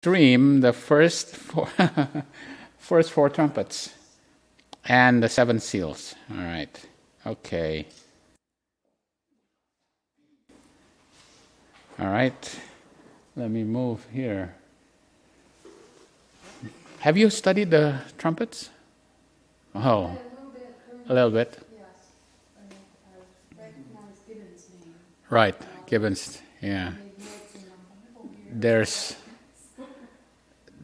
stream the first four, first four trumpets and the seven seals. All right. Okay. All right. Let me move here. Have you studied the trumpets? Oh, a little bit. Yes, I recognize Gibbon's name. Right, Gibbons. Yeah. There's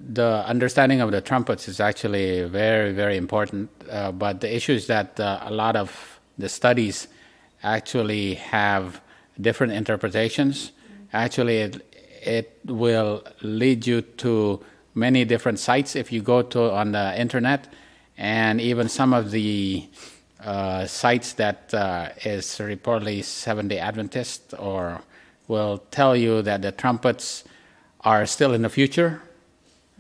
the understanding of the trumpets is actually very, very important. But the issue is that a lot of the studies actually have different interpretations. Actually, it will lead you to many different sites if you go to on the internet, and even some of the sites that is reportedly Seventh-day Adventist or will tell you that the trumpets are still in the future.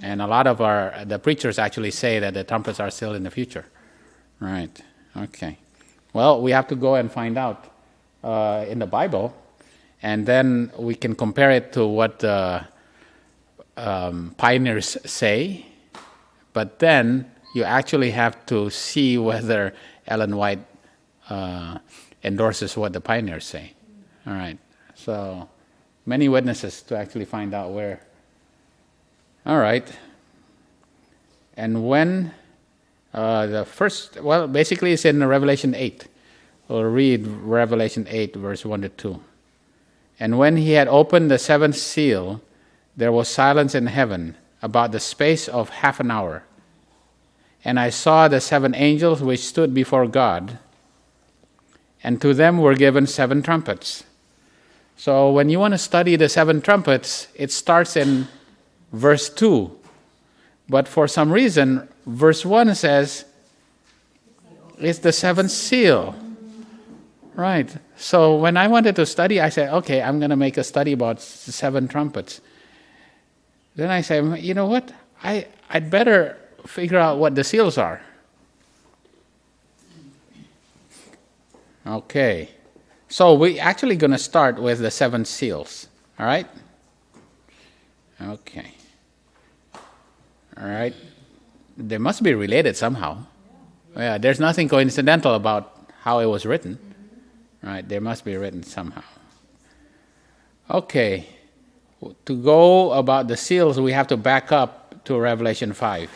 And a lot of the preachers actually say that the trumpets are still in the future. Right. Okay. Well, we have to go and find out in the Bible, and then we can compare it to what the pioneers say. But then you actually have to see whether Ellen White endorses what the pioneers say. All right. So many witnesses to actually find out where. All right. And when basically it's in Revelation 8. We'll read Revelation 8, verse 1 to 2. And when he had opened the seventh seal, there was silence in heaven about the space of half an hour. And I saw the seven angels which stood before God, and to them were given seven trumpets. So when you want to study the seven trumpets, it starts in verse 2. But for some reason, verse 1 says, it's the seventh seal. Right. So when I wanted to study, I said, okay, I'm going to make a study about the seven trumpets. Then I said, you know what? I'd better figure out what the seals are. Okay. So we're actually going to start with the seven seals. All right? Okay. All right. They must be related somehow. Yeah, there's nothing coincidental about how it was written. Right, they must be written somehow. Okay. To go about the seals, we have to back up to Revelation 5.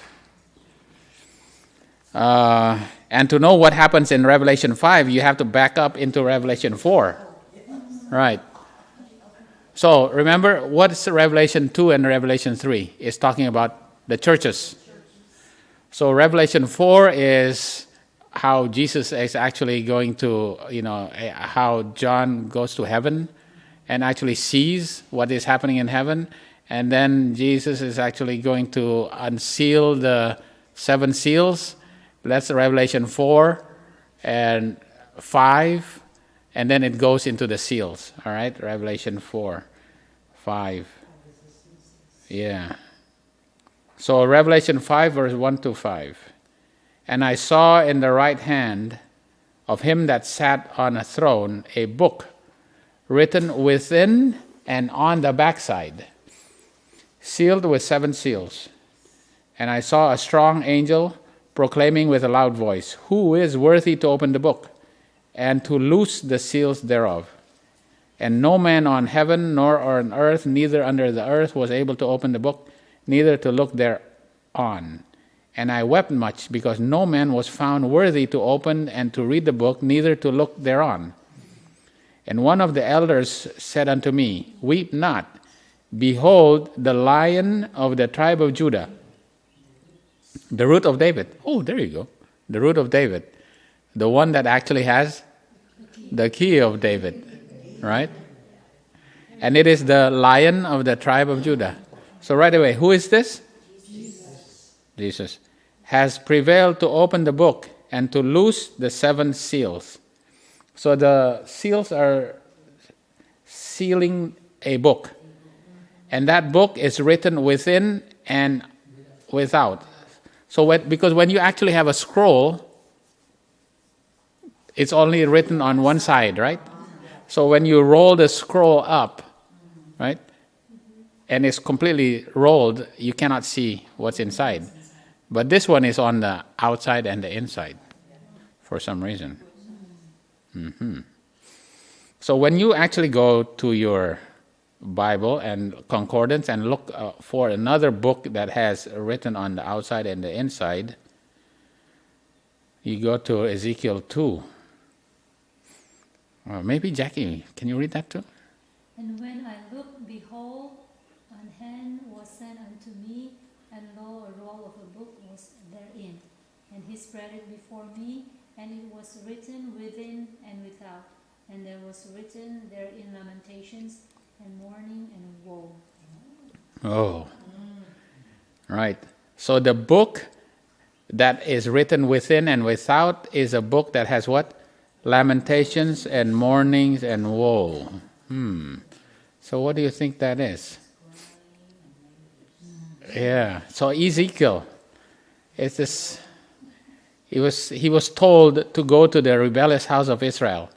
And to know what happens in Revelation 5, you have to back up into Revelation 4. Right. So remember, what's Revelation 2 and Revelation 3? It's talking about the churches. So Revelation 4 is how Jesus is actually going to, how John goes to heaven and actually sees what is happening in heaven. And then Jesus is actually going to unseal the seven seals. That's Revelation 4 and 5. And then it goes into the seals. All right? Revelation 4, 5. Yeah. So Revelation 5, verse 1 to 5. And I saw in the right hand of him that sat on a throne a book written within and on the backside, sealed with seven seals. And I saw a strong angel proclaiming with a loud voice, who is worthy to open the book and to loose the seals thereof? And no man on heaven nor on earth, neither under the earth, was able to open the book, neither to look thereon. And I wept much, because no man was found worthy to open and to read the book, neither to look thereon. And one of the elders said unto me, weep not. Behold, the Lion of the tribe of Judah, the root of David. Oh, there you go. The root of David. The one that actually has the key of David, right? And it is the Lion of the tribe of Judah. So right away, who is this? Jesus has prevailed to open the book and to loose the seven seals. So the seals are sealing a book. And that book is written within and without. So because when you actually have a scroll, it's only written on one side, right? So when you roll the scroll up, right, and it's completely rolled, you cannot see what's inside. But this one is on the outside and the inside for some reason. So when you actually go to your Bible and concordance and look for another book that has written on the outside and the inside, you go to Ezekiel 2. Maybe Jackie, can you read that too? And when I looked, behold, an hand was sent unto me, and lo, a roll of a book was therein. And he spread it before me, and it was written within and without. And there was written therein lamentations, and mourning, and woe. Oh, right. So the book that is written within and without is a book that has what? Lamentations and mournings and woe. So what do you think that is? Yeah. So Ezekiel, it's this. He was told to go to the rebellious house of Israel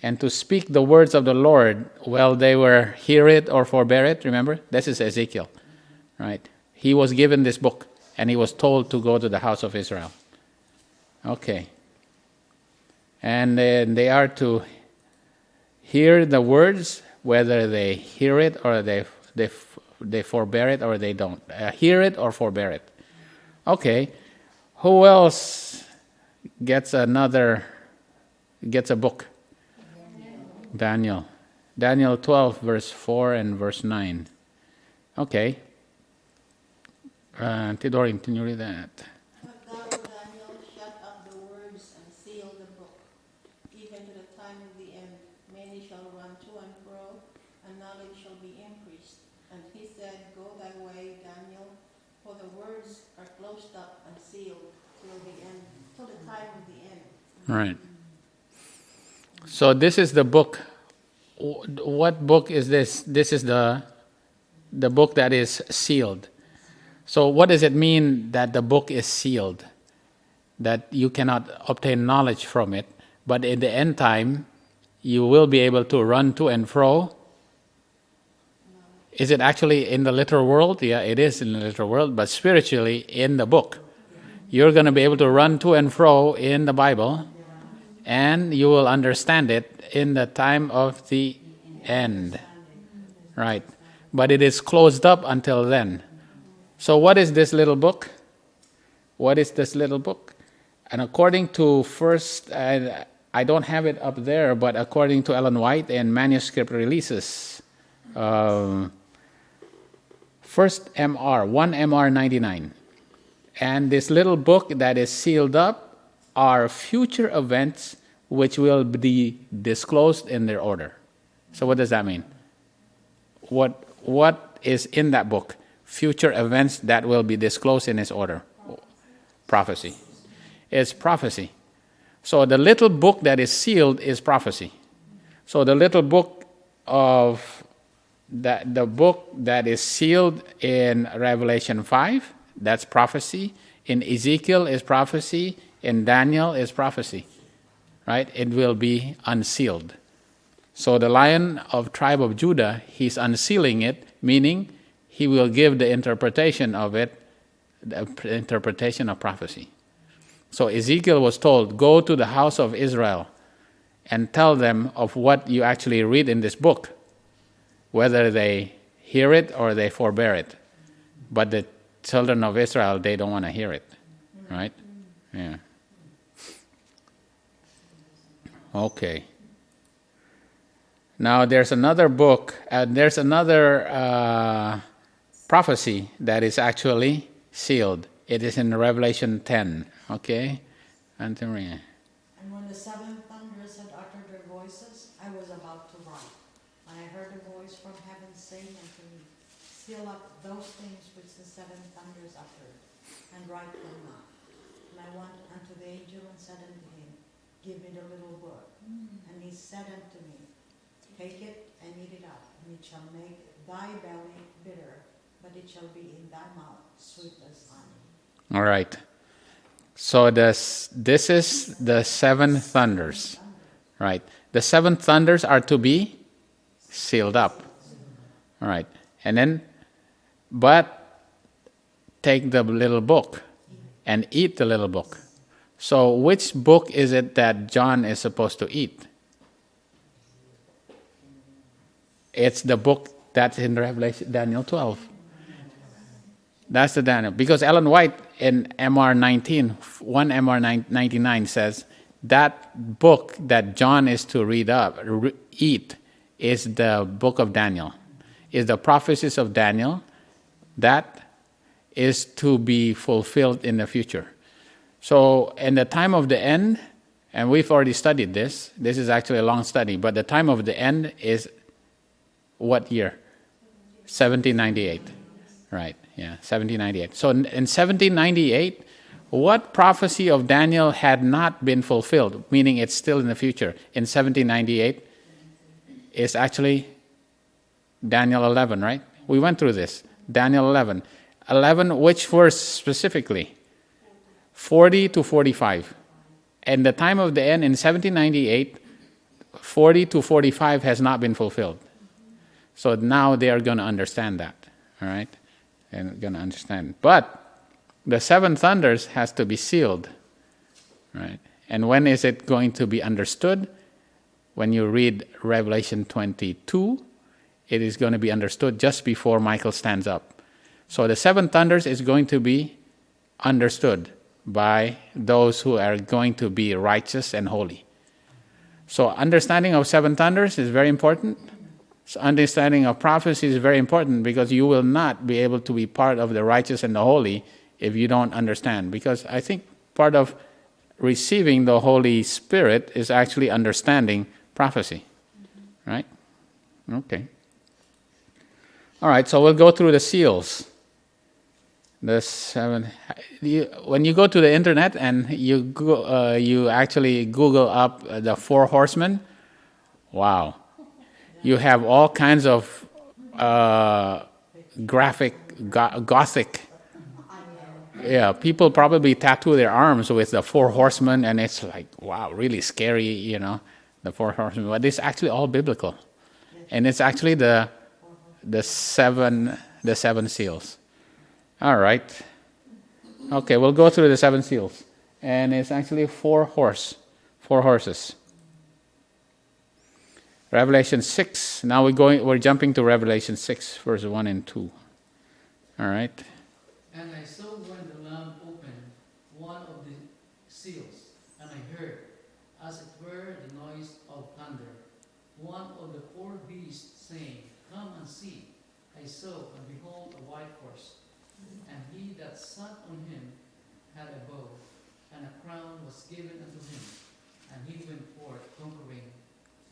and to speak the words of the Lord while they were hear it or forbear it. Remember, this is Ezekiel, right? He was given this book and he was told to go to the house of Israel. Okay. And then they are to hear the words, whether they hear it or they forbear it or they don't. Hear it or forbear it. Okay. Who else gets a book? Daniel. Daniel 12, verse 4 and verse 9. Okay. Tidorin, can you read that? But thou, O Daniel, shut up the words and seal the book, even to the time of the end. Many shall run to and fro, and knowledge shall be increased. And he said, Go thy way, Daniel, for the words are closed up and sealed till the end, till the time of the end. Right. So this is the book. What book is this? This is the book that is sealed. So what does it mean that the book is sealed? That you cannot obtain knowledge from it, but in the end time, you will be able to run to and fro. Is it actually in the literal world? Yeah, it is in the literal world, but spiritually in the book. You're going to be able to run to and fro in the Bible, and you will understand it in the time of the end. Right. But it is closed up until then. So what is this little book? What is this little book? And according to I don't have it up there, but according to Ellen White in Manuscript Releases, first MR, 1 MR 99. And this little book that is sealed up are future events which will be disclosed in their order. So what does that mean? What is in that book? Future events that will be disclosed in its order. Prophecy. It's prophecy. So the little book that is sealed is prophecy. So the little book the book that is sealed in Revelation 5, that's prophecy. In Ezekiel is prophecy. In Daniel is prophecy. Right? It will be unsealed. So the Lion of tribe of Judah, he's unsealing it, meaning he will give the interpretation of it, the interpretation of prophecy. So Ezekiel was told, go to the house of Israel and tell them of what you actually read in this book, whether they hear it or they forbear it. But the children of Israel, they don't want to hear it, right? Yeah. Okay. Now there's another book, there's another prophecy that is actually sealed. It is in Revelation 10, okay? Anthony. And when the seven thunders had uttered their voices, I was about to write. And I heard a voice from heaven saying unto me, Seal up those things which the seven thunders uttered, and write them not. And I went unto the angel and said unto him, Give me the little book. And he said unto me, Take it and eat it up, and it shall make thy belly bitter, but it shall be in thy mouth sweet as honey. All right. So this is the seven thunders, right? The seven thunders are to be sealed up. All right. And then but take the little book and eat the little book. So which book is it that John is supposed to eat? It's the book that's in Revelation, Daniel 12. That's the Daniel. Because Ellen White in MR 19, 1 MR 99 says, that book that John is to eat is the book of Daniel, is the prophecies of Daniel that is to be fulfilled in the future. So in the time of the end, and we've already studied this is actually a long study, but the time of the end is what year? 1798. Right, yeah, 1798. So in 1798, what prophecy of Daniel had not been fulfilled, meaning it's still in the future, in 1798, is actually Daniel 11, right? We went through this. Daniel 11. 11, which verse specifically? 40 to 45. And the time of the end in 1798, 40 to 45 has not been fulfilled. So now they are going to understand that, all right? They're going to understand. But the seven thunders has to be sealed, right? And when is it going to be understood? When you read Revelation 22, it is going to be understood just before Michael stands up. So the seven thunders is going to be understood by those who are going to be righteous and holy. So understanding of seven thunders is very important. So understanding of prophecy is very important, because you will not be able to be part of the righteous and the holy if you don't understand. Because I think part of receiving the Holy Spirit is actually understanding prophecy. Right? Okay. All right, so we'll go through the seals. The seven. When you go to the internet and you actually Google up the four horsemen, wow. You have all kinds of graphic, gothic. Yeah, people probably tattoo their arms with the four horsemen, and it's like, wow, really scary, the four horsemen. But it's actually all biblical, and it's actually the seven seals. All right. Okay, we'll go through the seven seals, and it's actually four horses. Revelation 6. Now we're jumping to Revelation 6, verse 1 and 2. All right. And I saw when the Lamb opened one of the seals, and I heard, as it were, the noise of thunder. One of the four beasts saying, Come and see. I saw, and behold, a white horse, and he that sat on him had a bow, and a crown was given unto him, and he went forth conquering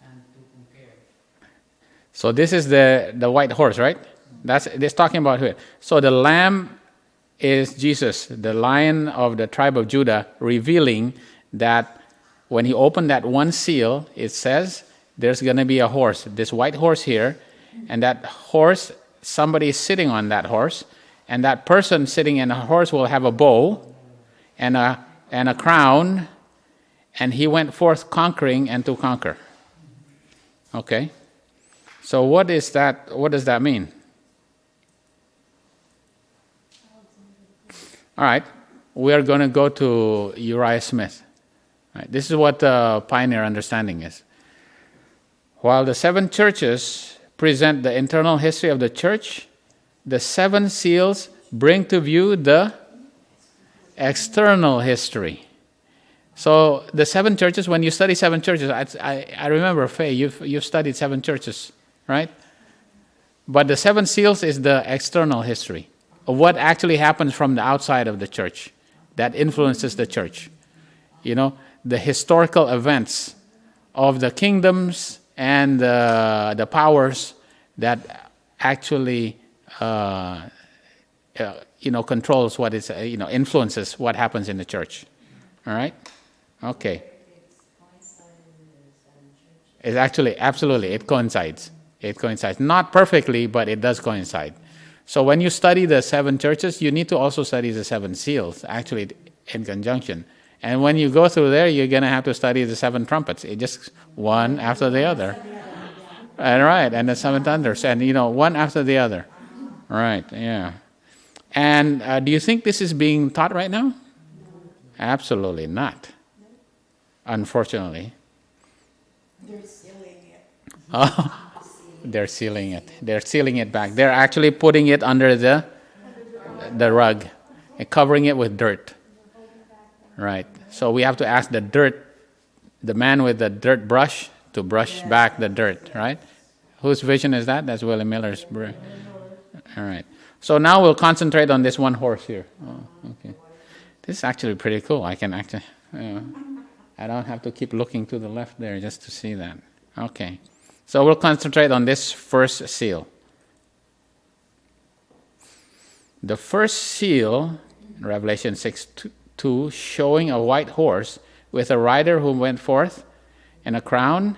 and to compare. So this is the white horse, right? That's talking about here. So the Lamb is Jesus, the Lion of the tribe of Judah, revealing that when he opened that one seal, it says there's going to be a horse, this white horse here, and that horse, somebody is sitting on that horse, and that person sitting in a horse will have a bow and a crown, and he went forth conquering and to conquer. Okay, so what is that? What does that mean? All right, we are going to go to Uriah Smith. All right, this is what the pioneer understanding is. While the seven churches present the internal history of the church, the seven seals bring to view the external history. So the seven churches, when you study seven churches, I remember, Faye, you've studied seven churches, right? But the seven seals is the external history of what actually happens from the outside of the church that influences the church. The historical events of the kingdoms and the powers that actually controls what is, influences what happens in the church. All right? Okay. It's actually, absolutely, it coincides. It coincides. Not perfectly, but it does coincide. So when you study the seven churches, you need to also study the seven seals, actually in conjunction. And when you go through there, you're going to have to study the seven trumpets. It just one after the other. All right, and the seven thunders, and one after the other. Right, yeah. And do you think this is being taught right now? Absolutely not. Unfortunately. They're sealing it. Oh, they're sealing it. They're sealing it back. They're actually putting it under the rug and covering it with dirt. Right. So we have to ask the man with the dirt brush, to brush back the dirt, right? Whose vision is that? That's Willie Miller's. All right. So now we'll concentrate on this one horse here. Oh, okay. This is actually pretty cool. I can actually, I don't have to keep looking to the left there just to see that. Okay. So we'll concentrate on this first seal. The first seal, Revelation 6:2, showing a white horse with a rider who went forth, and a crown,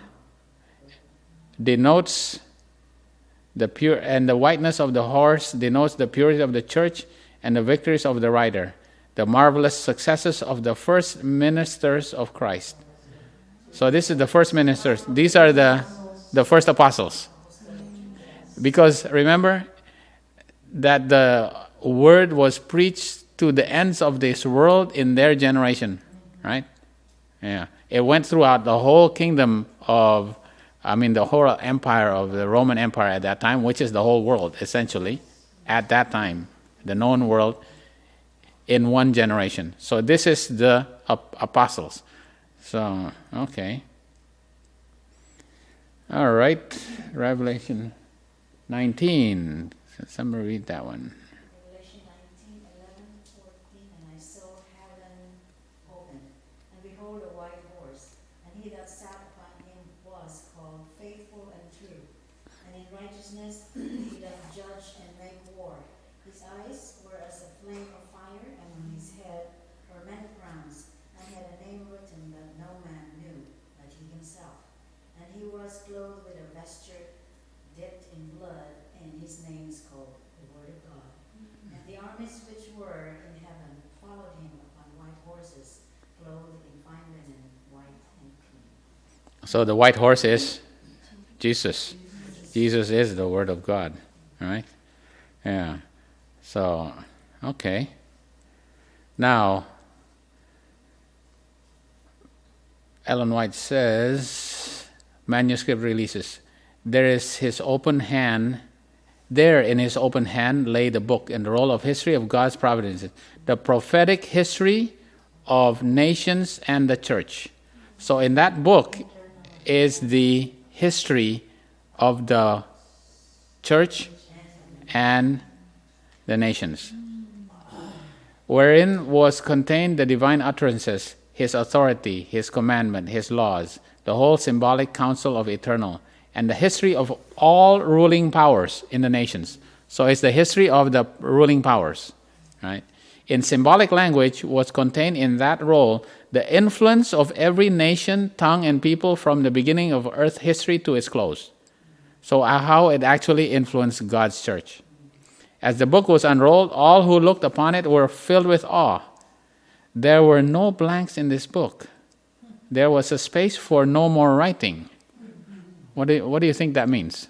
denotes the pure, and the whiteness of the horse denotes the purity of the church and the victories of the rider, the marvelous successes of the first ministers of Christ. So this is the first ministers. These are the first apostles. Because remember that the word was preached to the ends of this world in their generation, right? Yeah. It went throughout the whole kingdom of, the whole empire of the Roman Empire at that time, which is the whole world, essentially, at that time, the known world, in one generation. So this is the apostles. So, okay. All right, Revelation 19. Somebody read that one. Revelation 19:11-14. And I saw heaven open, and behold, a white horse, and he that sat upon him was called Faithful and True, and in righteousness he doth judge and make war. His eyes were as a flame of fire, and on his head were many crowns, and he had a name written that no man knew, but he himself. And he was clothed with a vesture dipped in blood, and his name is called the Word of God. And the armies which were in heaven followed him upon white horses, clothed in fine linen, white and clean. So the white horse is Jesus. Jesus is the Word of God, right? Yeah. So, okay. Now, Ellen White says, manuscript releases, there in his open hand lay the book and the roll of history of God's providence, the prophetic history of nations and the church. So in that book is the history of the church and the nations, wherein was contained the divine utterances, his authority, his commandment, his laws, the whole symbolic counsel of eternal, and the history of all ruling powers in the nations. So it's the history of the ruling powers, right? In symbolic language was contained in that roll the influence of every nation, tongue, and people from the beginning of earth history to its close. So how it actually influenced God's church. As the book was unrolled, all who looked upon it were filled with awe. There were no blanks in this book. There was a space for no more writing. What do you think that means?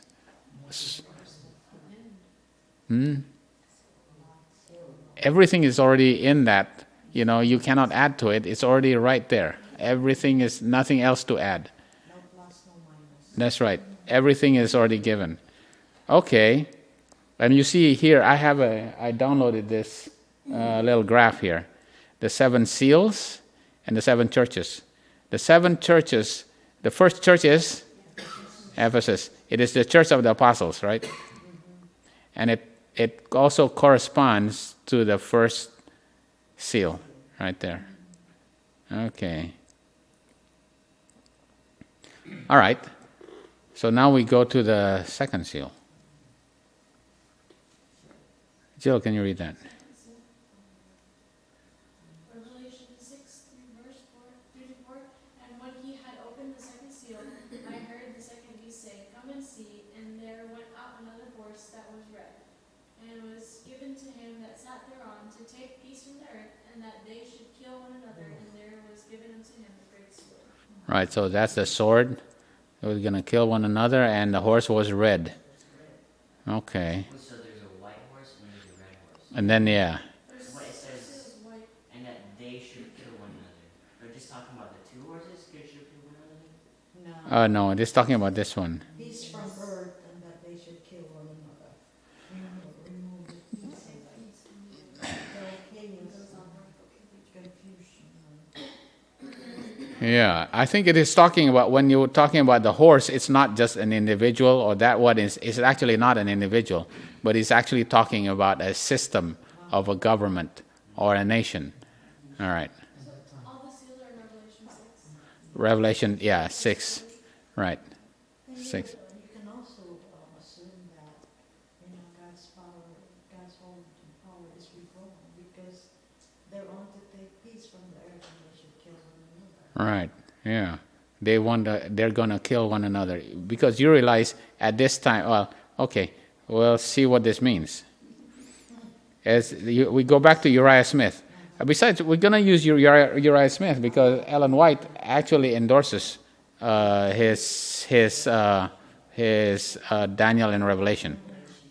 Everything is already in that. You cannot add to it. It's already right there. Everything is nothing else to add. No plus, no minus. That's right. Everything is already given. Okay. And you see here, I downloaded this little graph here. The 7 seals and the 7 churches. The 7 churches, the first church is Ephesus. It is the church of the apostles, right? And it also corresponds to the first seal right there. Okay. All right. So now we go to the second seal. Jill, can you read that? Revelation 6:3-4. And when he had opened the second seal, I heard the second beast say, Come and see. And there went out another horse that was red, and it was given to him that sat thereon to take peace from the earth, and that they should kill one another. And there was given unto him the great sword. Right, so that's the sword. It was going to kill one another, and the horse was red. Okay. So there's a white horse And then, yeah. What it says, Seals white. and that they should kill one another. They're just talking about the two horses should kill one another? No, No, just talking about this one. peace from earth and that they should kill one another. Remove the peace away. There came confusion. Yeah, I think it is talking about, when you're talking about the horse, it's not just an individual, or that one is actually not an individual, but it's actually talking about a system of a government or a nation. All right. All the seals are in Revelation 6. Revelation, 6. Right. And you 6. you can also assume that, God's power, God's hold and power is withdrawn because they want to take peace from the earth and they should kill one another. Right. Yeah. They're going to kill one another. Because you realize at this time, we'll see what this means. We go back to Uriah Smith. Besides, we're going to use Uriah Smith because Ellen White actually endorses his Daniel and Revelation.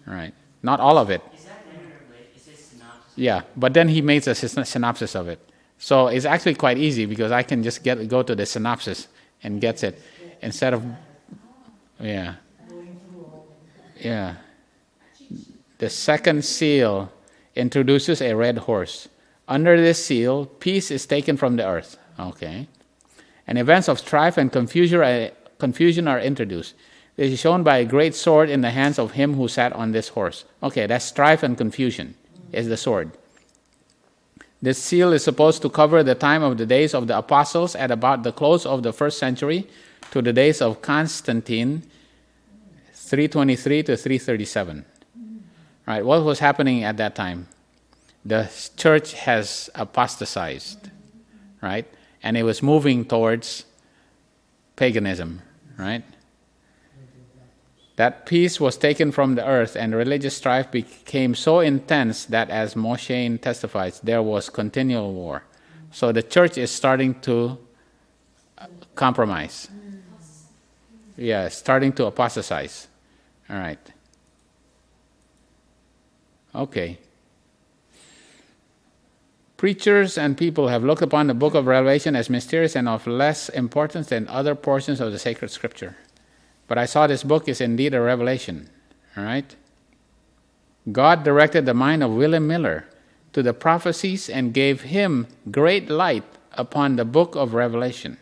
Right. Not all of it. Is that in Revelation? It says synopsis. Yeah, but then he makes a synopsis of it. So it's actually quite easy because I can just go to the synopsis and gets it instead of, yeah. The second seal introduces a red horse. Under this seal, peace is taken from the earth. Okay. And events of strife and confusion are introduced. This is shown by a great sword in the hands of him who sat on this horse. Okay, that's strife and confusion is the sword. This seal is supposed to cover the time of the days of the apostles at about the close of the 1st century to the days of Constantine, 323 to 337. Right, what was happening at that time? The church has apostatized, right? And it was moving towards paganism, right? That peace was taken from the earth, and religious strife became so intense that, as Moshe testifies, there was continual war. So the church is starting to compromise. Yeah, starting to apostatize. All right. Okay. Preachers and people have looked upon the book of Revelation as mysterious and of less importance than other portions of the sacred scripture. But I saw this book is indeed a revelation. All right? God directed the mind of William Miller to the prophecies and gave him great light upon the book of Revelation.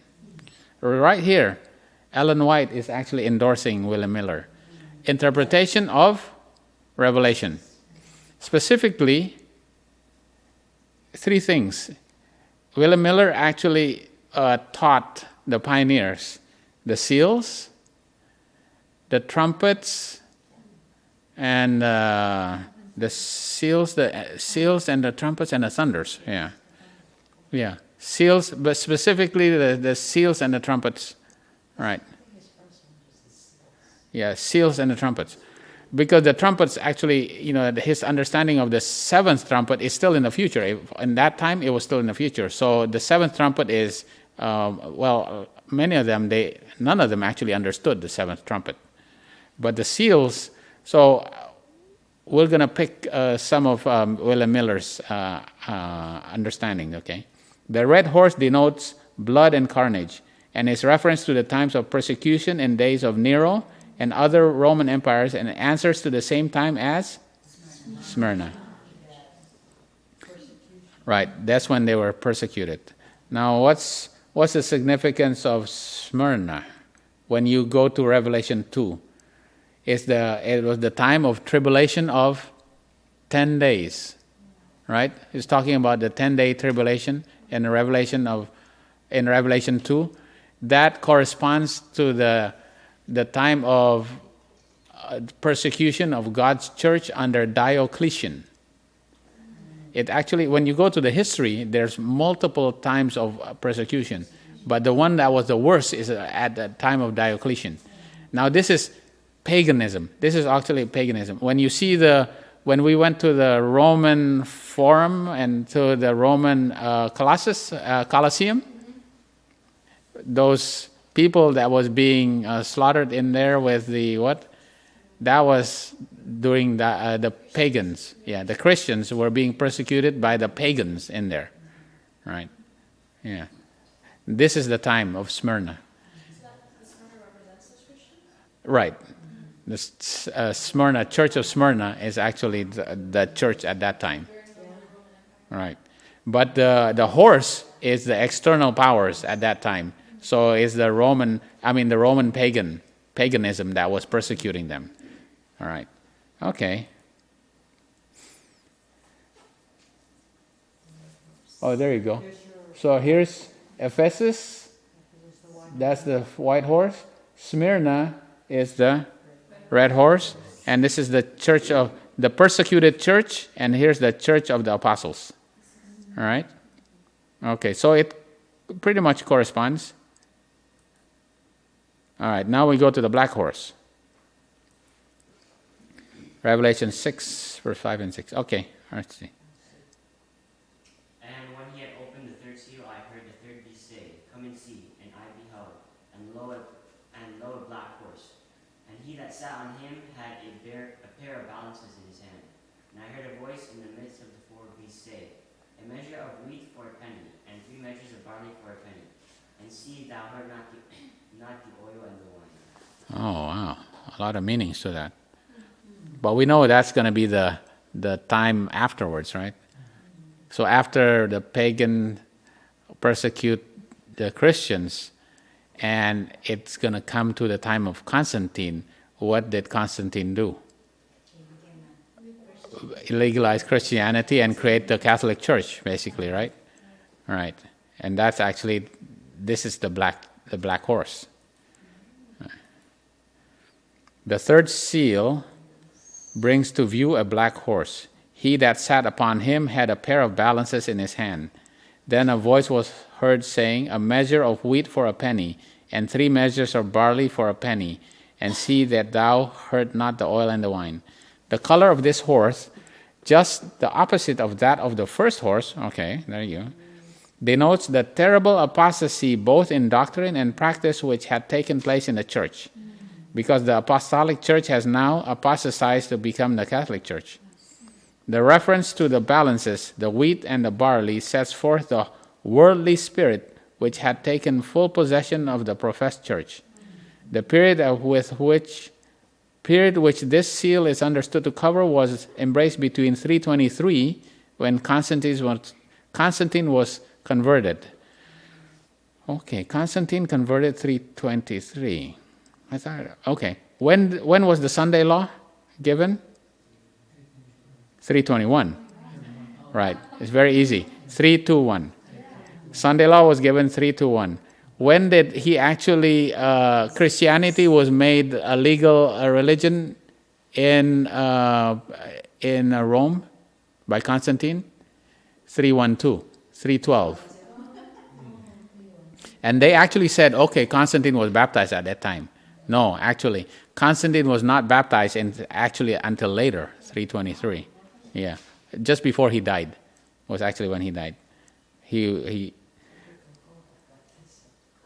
Right here, Ellen White is actually endorsing William Miller. Interpretation of Revelation. Specifically, 3 things. William Miller actually taught the pioneers the seals, the trumpets, and the seals and the trumpets and the thunders. Yeah. Seals, but specifically the seals and the trumpets. Right. Yeah, seals and the trumpets. Because the trumpets actually, his understanding of the 7th trumpet is still in the future. In that time, it was still in the future. So the 7th trumpet is, many of them, none of them actually understood the 7th trumpet. But the seals, so we're going to pick some of William Miller's understanding, okay? The red horse denotes blood and carnage, and is reference to the times of persecution in days of Nero and other Roman empires, and answers to the same time as Smyrna. Right, that's when they were persecuted. Now, what's the significance of Smyrna? When you go to Revelation 2, it was the time of tribulation of 10 days. Right? He's talking about the 10-day tribulation in Revelation 2. That corresponds to the time of persecution of God's church under Diocletian. It actually, when you go to the history, there's multiple times of persecution, but the one that was the worst is at the time of Diocletian. Now this is paganism. This is actually paganism. When we went to the Roman Forum and to the Roman Colosseum, those people that was being slaughtered in there with the what? That was during the pagans. Yeah, the Christians were being persecuted by the pagans in there. Right? Yeah. This is the time of Smyrna. So that the Smyrna represents those Christians? Right. The Smyrna, Church of Smyrna is actually the church at that time. Right. But the horse is the external powers at that time. So it's the Roman paganism that was persecuting them. All right. Okay. Oh, there you go. So here's Ephesus. That's the white horse. Smyrna is the red horse. And this is the church of the persecuted church. And here's the church of the apostles. All right. Okay. So it pretty much corresponds. All right. Now we go to the black horse. Revelation 6, verse 5 and 6. Okay. Let's see. And when he had opened the third seal, I heard the third beast say, Come and see. And I beheld, and lo, a black horse. And he that sat on him had a pair of balances in his hand. And I heard a voice in the midst of the four beasts say, A measure of wheat for a penny, and 3 measures of barley for a penny. And see, thou hurt not the oil and the wine. Oh, wow. A lot of meanings to that. But we know that's going to be the time afterwards, right? So after the pagan persecute the Christians, and it's going to come to the time of Constantine, what did Constantine do? Legalize Christianity and create the Catholic Church, basically, right? Right. And that's actually, this is the black horse. The third seal brings to view a black horse. He that sat upon him had a pair of balances in his hand. Then a voice was heard saying, A measure of wheat for a penny, and 3 measures of barley for a penny, and see that thou hurt not the oil and the wine. The color of this horse, just the opposite of that of the first horse, okay, there you go, denotes the terrible apostasy both in doctrine and practice which had taken place in the church. Because the apostolic church has now apostatized to become the Catholic Church. The reference to the balances, the wheat and the barley, sets forth the worldly spirit which had taken full possession of the professed church. The period which this seal is understood to cover was embraced between 323, when Constantine was converted. Okay, Constantine converted 323. I thought, okay. When was the Sunday law given? 321. Right. It's very easy. 321. Sunday law was given 321. When did he actually, Christianity was made a legal religion in Rome by Constantine? 312, 312. And they actually said, okay, Constantine was baptized at that time. No, actually, Constantine was not baptized until later, 323. Yeah, just before he died was actually when he died.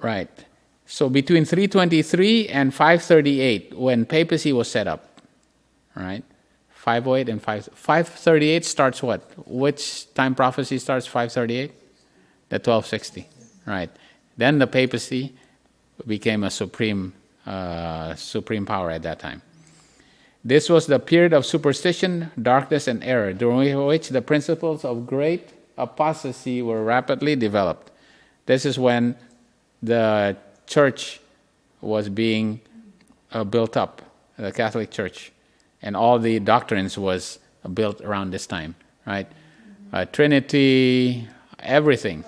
Right. So between 323 and 538, when papacy was set up, right? 508 and 538 starts what? Which time prophecy starts 538? The 1260, right? Then the papacy became a supreme power at that time. This was the period of superstition, darkness, and error, during which the principles of great apostasy were rapidly developed. This is when the church was being built up, the Catholic Church, and all the doctrines was built around this time, right? Trinity, everything.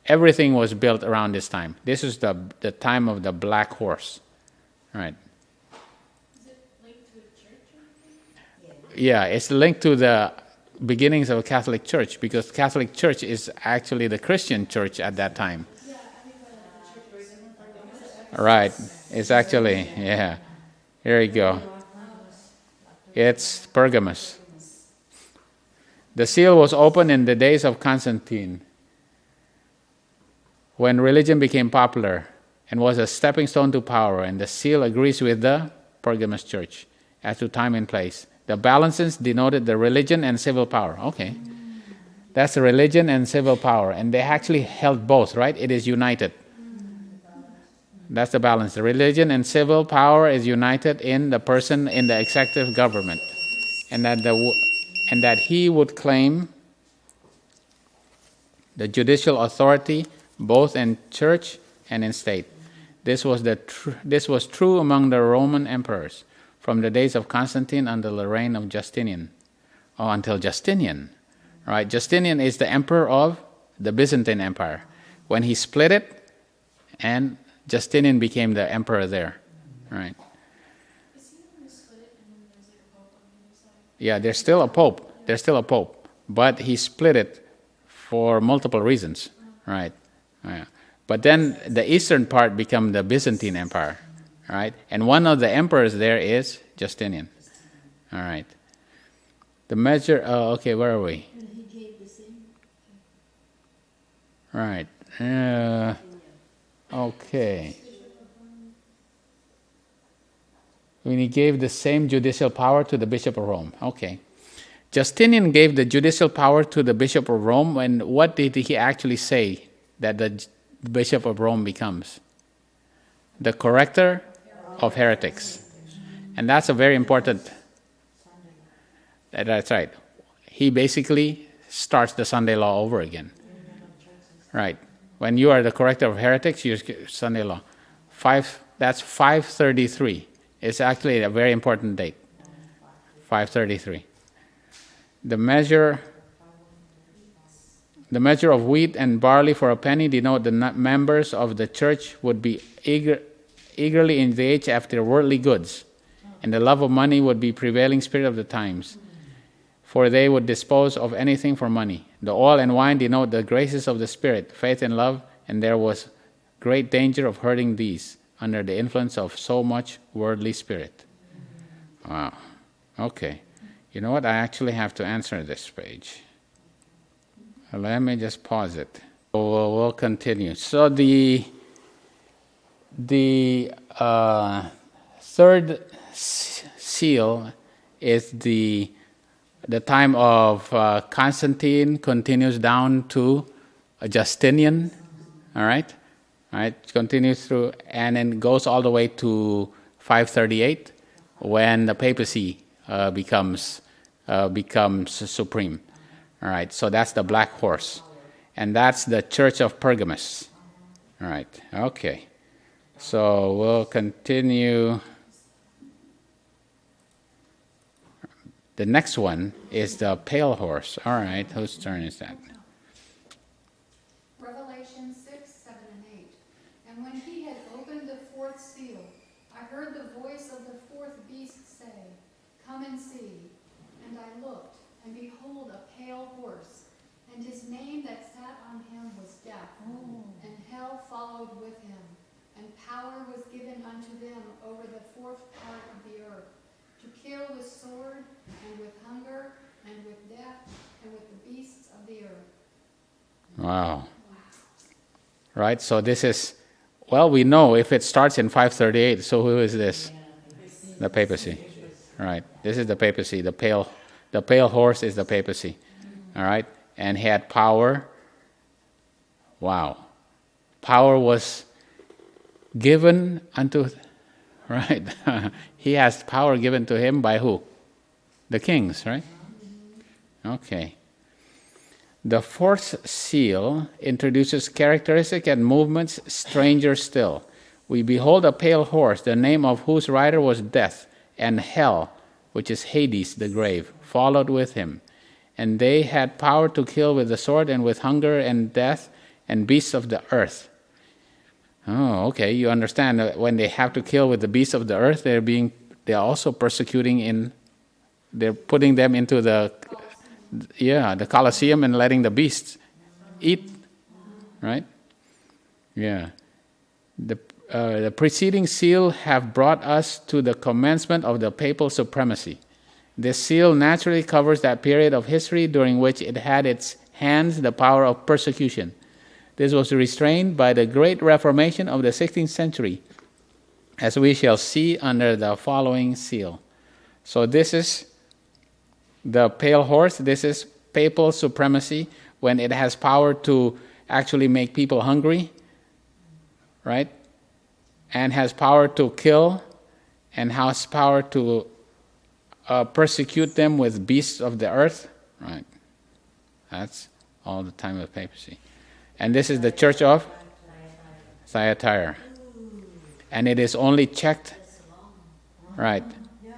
Everything was built around this time. This is the time of the black horse, right? Is it linked to a church or anything? Yeah, it's linked to the beginnings of a Catholic Church, because Catholic Church is actually the Christian church at that time. Yeah, I mean, the church was Right, it's actually, yeah. Here you go. It's Pergamus. The seal was opened in the days of Constantine, when religion became popular and was a stepping stone to power, and the seal agrees with the Pergamus church as to time and place. The balances denoted the religion and civil power. Okay. That's the religion and civil power. And they actually held both, right? It is united. That's the balance. The religion and civil power is united in the person in the executive government. And that he would claim the judicial authority both in church and in state. This was true among the Roman emperors from the days of Constantine until the reign of Justinian. Until Justinian. Right? Justinian is the emperor of the Byzantine Empire. When he split it, and Justinian became the emperor there. Right? Is he the one who split it and then there's like a pope on the other side? Yeah, there's still a pope. There's still a pope. But he split it for multiple reasons. Right? Yeah. But then the eastern part became the Byzantine Empire. Right? And one of the emperors there is Justinian. All right. The measure, okay, where are we? And he gave the same. Right. Okay. When he gave the same judicial power to the Bishop of Rome. Okay. Justinian gave the judicial power to the Bishop of Rome, and what did he actually say that the Bishop of Rome becomes? The corrector of heretics. And that's a very important... That's right. He basically starts the Sunday law over again. Right. When you are the corrector of heretics, you Sunday law. That's 533. It's actually a very important date. 533. The measure of wheat and barley for a penny denote the members of the church would be eagerly engaged after worldly goods, and the love of money would be prevailing spirit of the times. For they would dispose of anything for money. The oil and wine denote the graces of the Spirit, faith and love, and there was great danger of hurting these under the influence of so much worldly spirit. Wow. Okay. You know what? I actually have to answer this page. Let me just pause it. We'll continue. So the third seal is the time of Constantine, continues down to Justinian, all right? Continues through, and then goes all the way to 538, when the papacy becomes supreme, all right? So that's the black horse, and that's the Church of Pergamus, all right? Okay, so we'll continue. The next one is the pale horse. All right, whose turn is that? Revelation 6, 7, and 8. And when he had opened the fourth seal, I heard the voice of the fourth beast say, "Come and see." And I looked, and behold, a pale horse, and his name that sat on him was Death, and hell followed with him, and power was given unto them over the fourth part of the earth, to kill with sword, and with hunger, and with death, and with the beasts of the earth. Wow. Right, so this is, well, we know if it starts in 538, so who is this? The papacy. Right, this is the papacy. The pale horse is the papacy. All right, and he had power. Wow. Power was given unto... Right. He has power given to him by who? The kings, right? Okay. The fourth seal introduces characteristic and movements stranger still. We behold a pale horse, the name of whose rider was Death, and hell, which is Hades, the grave, followed with him. And they had power to kill with the sword and with hunger and death and beasts of the earth. Oh, okay. You understand that when they have to kill with the beasts of the earth, they're also persecuting they're putting them into the Colosseum and letting the beasts eat, right? Yeah. The preceding seal have brought us to the commencement of the papal supremacy. This seal naturally covers that period of history during which it had its hands the power of persecution. This was restrained by the Great Reformation of the 16th century, as we shall see under the following seal. So this is The pale horse, this is papal supremacy, when it has power to actually make people hungry, right? And has power to kill, and has power to persecute them with beasts of the earth, right? That's all the time of papacy. And this is the church of Thyatira. And it is only checked, right?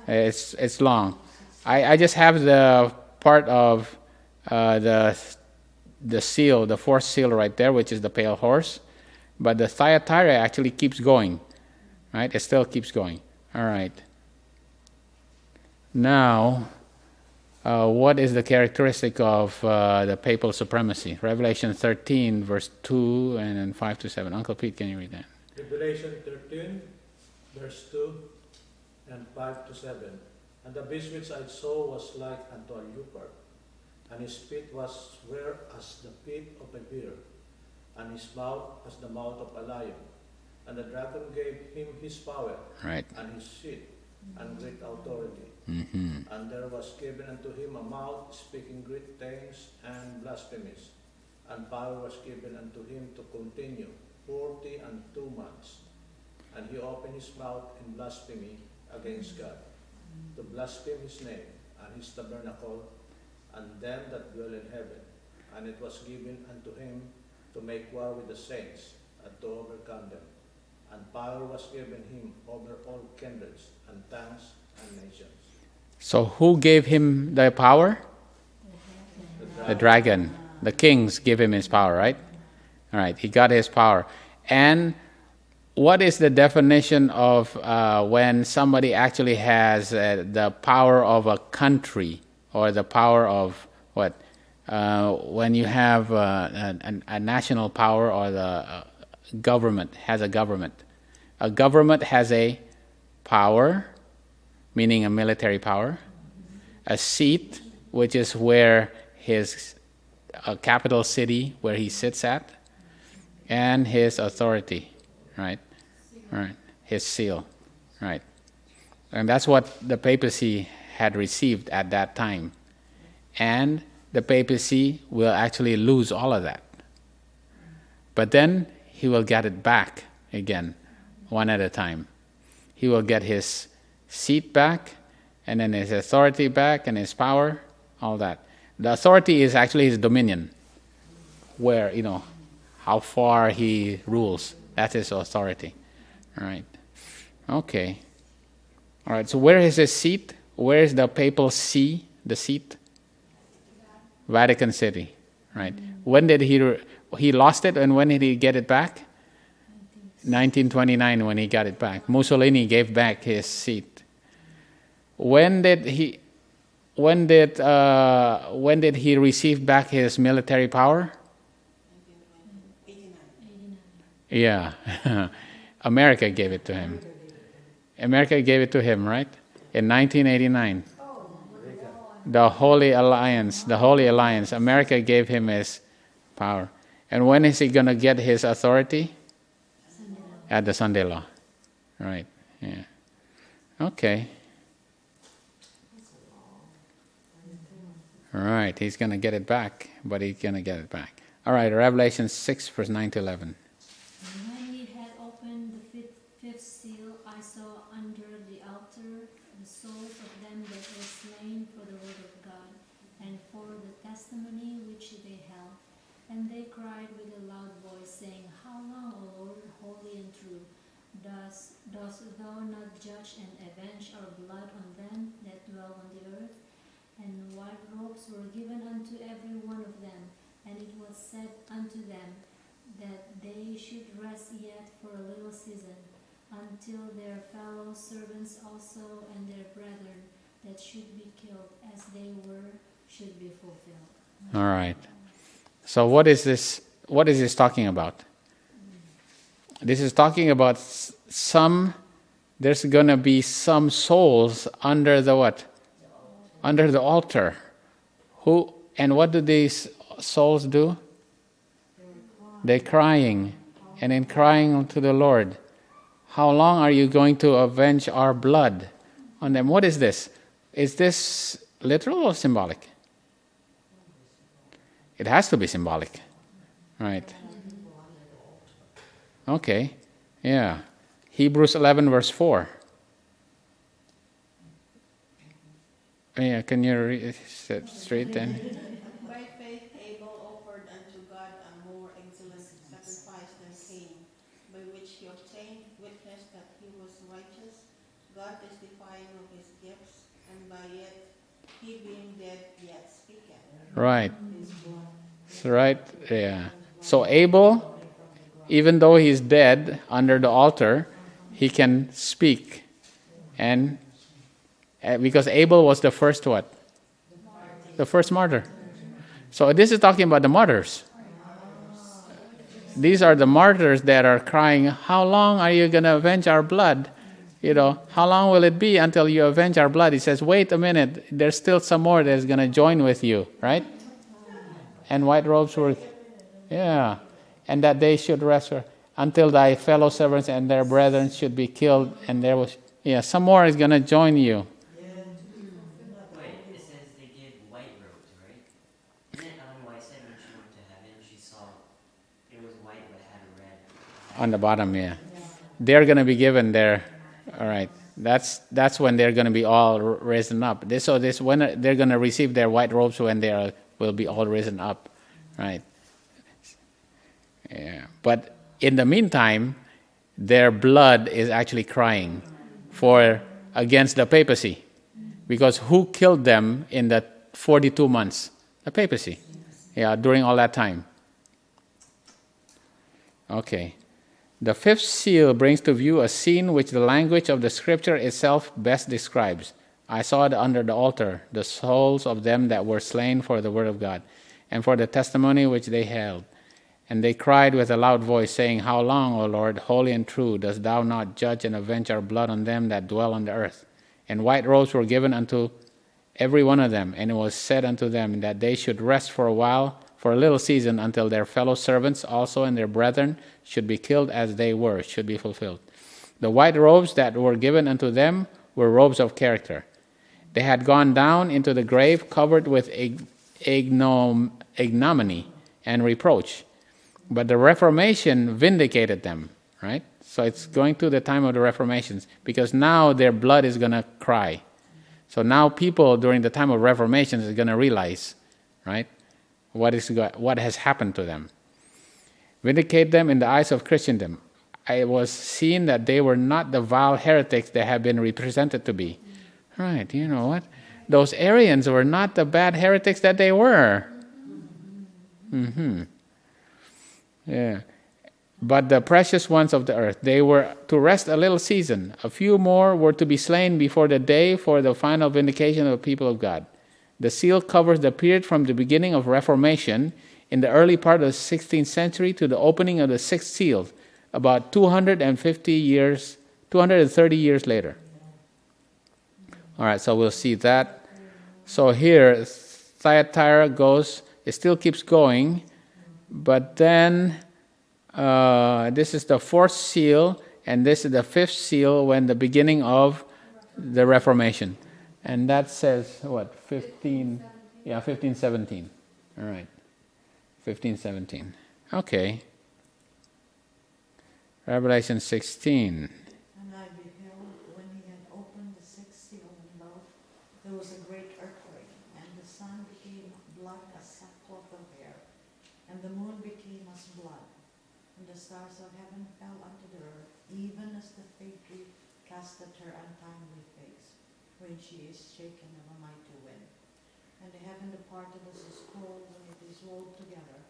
It's long. I just have the part of the seal, the fourth seal right there, which is the pale horse. But the Thyatira actually keeps going, right? It still keeps going. All right. Now, what is the characteristic of the papal supremacy? Revelation 13, verse 2 and then 5 to 7. Uncle Pete, can you read that? Revelation 13, verse 2 and 5 to 7. And the beast which I saw was like unto a leopard, and his feet was were as the feet of a bear, and his mouth as the mouth of a lion. And the dragon gave him his power, Right. and his seat, and great authority. Mm-hmm. And there was given unto him a mouth speaking great things and blasphemies. And power was given unto him to continue 42 months. And he opened his mouth in blasphemy against God, to blaspheme his name, and his tabernacle, and them that dwell in heaven. And it was given unto him to make war with the saints, and to overcome them. And power was given him over all kindreds, and tongues, and nations. So who gave him the power? The dragon. The kings give him his power, right? All right, he got his power. And what is the definition of when somebody actually has the power of a country, or the power of what? When you have a national power, or the government has a government. A government has a power, meaning a military power, a seat, which is where his capital city, where he sits at, and his authority, right? Right. His seal, right? And that's what the papacy had received at that time. And the papacy will actually lose all of that. But then he will get it back again, one at a time. He will get his seat back, and then his authority back, and his power, all that. The authority is actually his dominion, where, how far he rules. That's his authority. All right. Okay. All right, so where is his seat? Where is the papal see, the seat? Vatican City, right? When did he lost it, and when did he get it back? 1929, when he got it back. Mussolini gave back his seat. When did he receive back his military power? 89. Yeah. America gave it to him. America gave it to him, right? In 1989. The Holy Alliance, America gave him his power. And when is he going to get his authority? At the Sunday Law. Right, yeah. Okay. All right, he's going to get it back, but he's going to get it back. All right, Revelation 6, verse 9 to 11. And when he had opened the fifth seal, I saw under the altar the souls of them that were slain for the word of God, and for the testimony which they held. And they cried with a loud voice, saying, How long, O Lord, holy and true, dost thou not judge and avenge our blood on them that dwell on the earth? And white robes were given unto every one of them, and it was said unto them that they should rest yet for a little season, until their fellow servants also and their brethren that should be killed as they were should be fulfilled. All right. So what is this talking about? This is talking about there's going to be some souls under the what? Under the altar. And what do these souls do? They're crying. And in crying to the Lord, how long are you going to avenge our blood on them? What is this? Is this literal or symbolic? It has to be symbolic. Right. Okay. Yeah. Hebrews 11 verse 4. Yeah, can you read it straight then? By faith Abel offered unto God a more excellent sacrifice than Cain, by which he obtained witness that he was righteous, God testifying of his gifts, and by it he being dead yet speaketh. Right. That's right. Yeah. So Abel, even though he's dead under the altar, he can speak. And because Abel was the first what? The first martyr. So this is talking about the martyrs. These are the martyrs that are crying, how long are you going to avenge our blood? You know, how long will it be until you avenge our blood? He says, wait a minute, there's still some more that's going to join with you, right? And white robes were, yeah. And that they should rest until thy fellow servants and their brethren should be killed. And there was, some more is going to join you. Wait, it says they give white robes, right? Isn't it Ellen White said when she went to heaven, she saw it was white but had red? On the bottom, yeah. They're going to be given their, all right. That's when they're going to be all risen up. This when they're going to receive their white robes when they will be all risen up, right? Yeah. But in the meantime, their blood is actually crying against the papacy, because who killed them in the 42 months? The papacy. Yeah, during all that time. Okay. The fifth seal brings to view a scene which the language of the scripture itself best describes. I saw it under the altar, the souls of them that were slain for the word of God, and for the testimony which they held. And they cried with a loud voice, saying, how long, O Lord, holy and true, dost thou not judge and avenge our blood on them that dwell on the earth? And white robes were given unto every one of them, and it was said unto them that they should rest for a while, for a little season, until their fellow servants also and their brethren should be killed as they were, should be fulfilled. The white robes that were given unto them were robes of character. They had gone down into the grave covered with ignominy and reproach. But the Reformation vindicated them, right? So it's going to the time of the Reformations, because now their blood is going to cry. So now people during the time of Reformation is going to realize, right, what has happened to them. Vindicate them in the eyes of Christendom. It was seen that they were not the vile heretics they have been represented to be. Right, you know what? Those Arians were not the bad heretics that they were. Yeah. But the precious ones of the earth, they were to rest a little season. A few more were to be slain before the day for the final vindication of the people of God. The seal covers the period from the beginning of Reformation in the early part of the 16th century to the opening of the sixth seal, about 230 years later. All right, so we'll see that. So here, Thyatira goes, it still keeps going, but then this is the fourth seal, and this is the fifth seal when the beginning of the Reformation. And that says, what, 1517. All right, 1517. Okay. Revelation 16. And I beheld, when he had opened the sixth seal, and lo, there was a great earthquake, and the sun became blood as sackcloth of hair, and the moon became as blood, and the stars of heaven fell unto the earth, even as the fig tree casteth her untimely figs, when she is shaken of a mighty wind. And the heaven departed as a scroll when it is rolled together,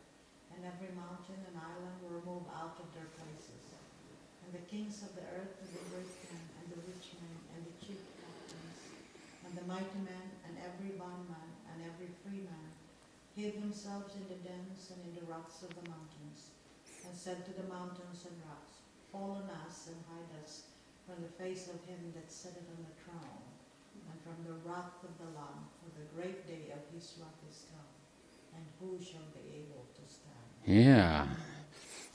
and every mountain and island were moved out of their places. And the kings of the earth, and the great men, and the rich men, and the chief captains, and the mighty men, and every bondman, and every free man, hid themselves in the dens and in the rocks of the mountains, and said to the mountains and rocks, fall on us and hide us from the face of him that sitteth on the throne, and from the wrath of the Lamb, for the great day of his wrath is come, and who shall be able to stand? Yeah.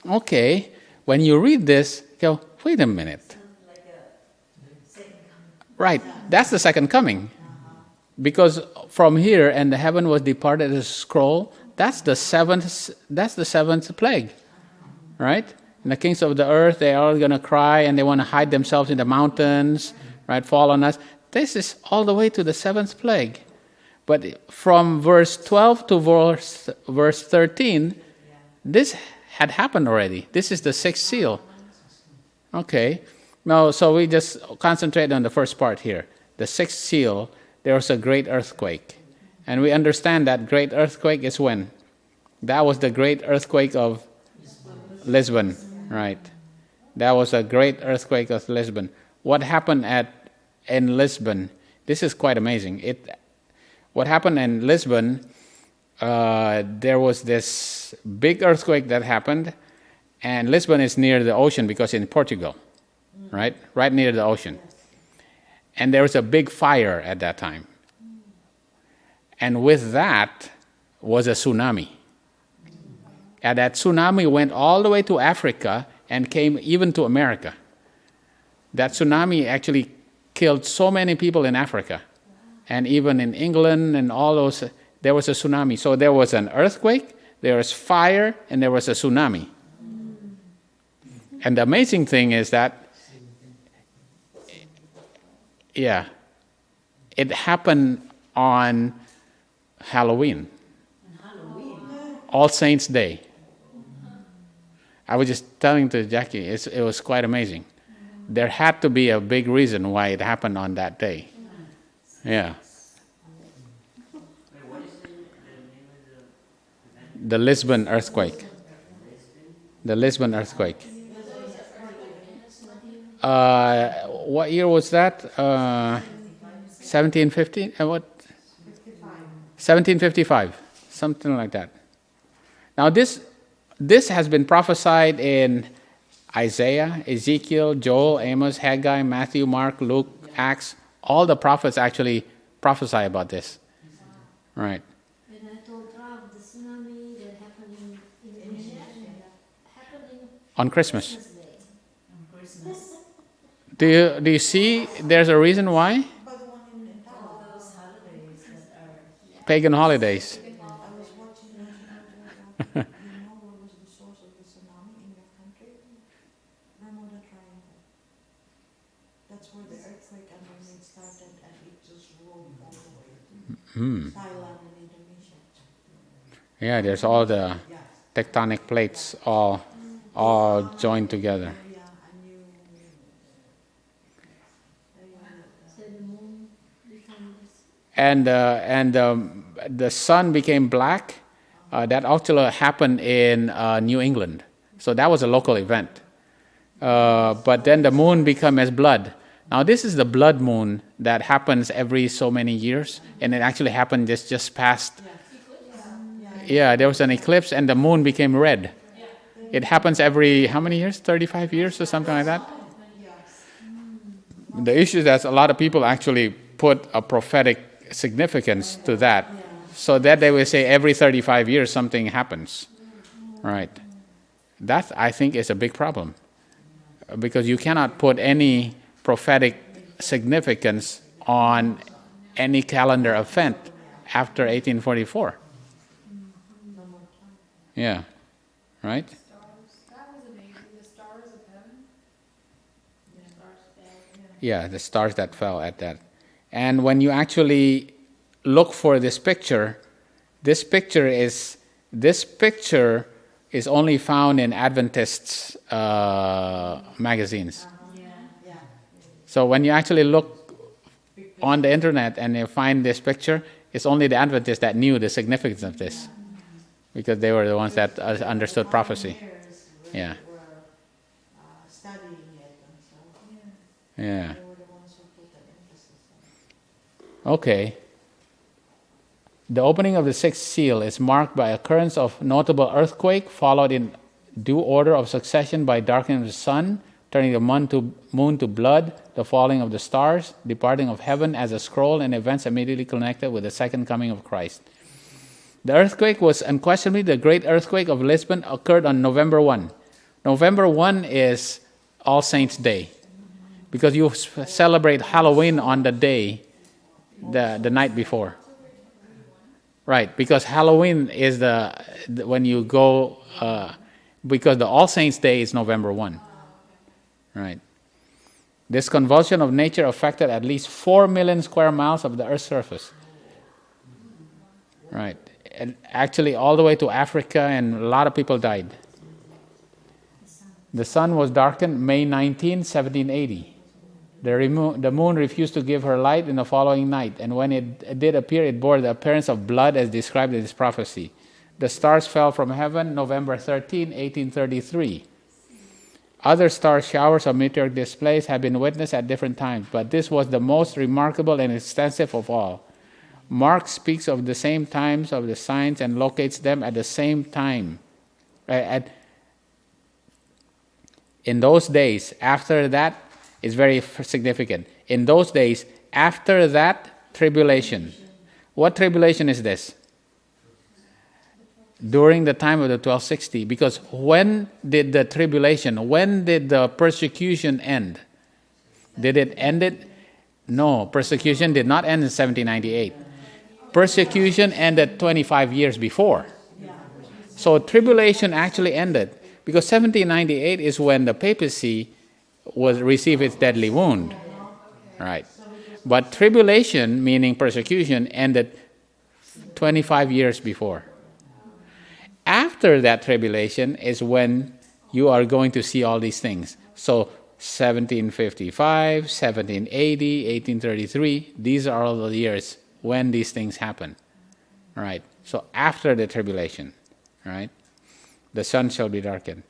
Okay. When you read this, go, wait a minute. Like a second coming. Right. That's the second coming. Because from here, and the heaven was departed as a scroll, that's the seventh plague, right? And the kings of the earth, they're all going to cry and they want to hide themselves in the mountains, right? Fall on us. This is all the way to the seventh plague. But from verse 12 to verse 13, this had happened already. This is the sixth seal. Okay. Now, so we just concentrate on the first part here. The sixth seal, there was a great earthquake. And we understand that great earthquake is when? That was the great earthquake of Lisbon, right? That was a great earthquake of Lisbon. What happened in Lisbon? This is quite amazing. What happened in Lisbon, there was this big earthquake that happened, and Lisbon is near the ocean because it's in Portugal, right? Right near the ocean. And there was a big fire at that time. And with that was a tsunami. And that tsunami went all the way to Africa and came even to America. That tsunami actually killed so many people in Africa. And even in England and all those, there was a tsunami. So there was an earthquake, there was fire, and there was a tsunami. And the amazing thing is that, it happened on Halloween. All Saints' Day. I was just telling to Jackie, it was quite amazing. There had to be a big reason why it happened on that day. Yeah. What is the name of the event? The Lisbon earthquake. The Lisbon earthquake. What year was that? 1750? What? 1755. Something like that. Now this has been prophesied in Isaiah, Ezekiel, Joel, Amos, Haggai, Matthew, Mark, Luke, Acts. All the prophets actually prophesy about this. Right. And I told Trav, the tsunami that happened in Indonesia happening On Christmas. Day. On Christmas. Do you see there's a reason why? All those holidays that are Pagan holidays. I was watching National Geographic. You know what was the source of the tsunami in your country? Bermuda Triangle. That's where the earthquake underneath started, and it just rolled all the way. Thailand and Indonesia. Yeah, there's all the Yeah. tectonic plates all joined together. Yeah, I knew. So the moon becomes And the sun became black. That actually happened in New England. So that was a local event. But then the moon became as blood. Now this is the blood moon that happens every so many years, and it actually happened just past. Yeah, there was an eclipse, and the moon became red. It happens every how many years? 35 years or something like that. The issue is that a lot of people actually put a prophetic significance to that, so that they will say every 35 years something happens. Right. That, I think, is a big problem. Because you cannot put any prophetic significance on any calendar event after 1844. Yeah. Right? That was amazing. The stars of heaven. Yeah, the stars that fell at that. And when you actually look for this picture is only found in Adventist magazines. So when you actually look on the internet and you find this picture, it's only the Adventists that knew the significance of this, because they were the ones that understood prophecy. Yeah. Were studying it and so. Yeah. They were the ones who put the emphasis on it. Okay. The opening of the sixth seal is marked by occurrence of notable earthquake, followed in due order of succession by darkening of the sun, turning the moon to blood, the falling of the stars, departing of heaven as a scroll, and events immediately connected with the second coming of Christ. The earthquake was unquestionably the great earthquake of Lisbon, occurred on November 1. November 1 is All Saints' Day, because you celebrate Halloween on the day the night before. Right, because Halloween is when you go, because the All Saints' Day is November 1. Right. This convulsion of nature affected at least 4 million square miles of the Earth's surface. Right. And actually all the way to Africa, and a lot of people died. The sun was darkened May 19, 1780. The moon refused to give her light in the following night, and when it did appear, it bore the appearance of blood as described in this prophecy. The stars fell from heaven November 13, 1833. Other star showers or meteoric displays have been witnessed at different times, but this was the most remarkable and extensive of all. Mark speaks of the same times of the signs and locates them at the same time. In those days, after that, is very significant. In those days, after that tribulation. What tribulation is this? During the time of the 1260. Because when did the tribulation, when did the persecution end? Did it end it? No, persecution did not end in 1798. Persecution ended 25 years before. So tribulation actually ended. Because 1798 is when the papacy received its deadly wound. Right. But tribulation, meaning persecution, ended 25 years before. After that tribulation is when you are going to see all these things. So 1755, 1780, 1833, these are all the years when these things happen. Right. So after the tribulation, right, the sun shall be darkened.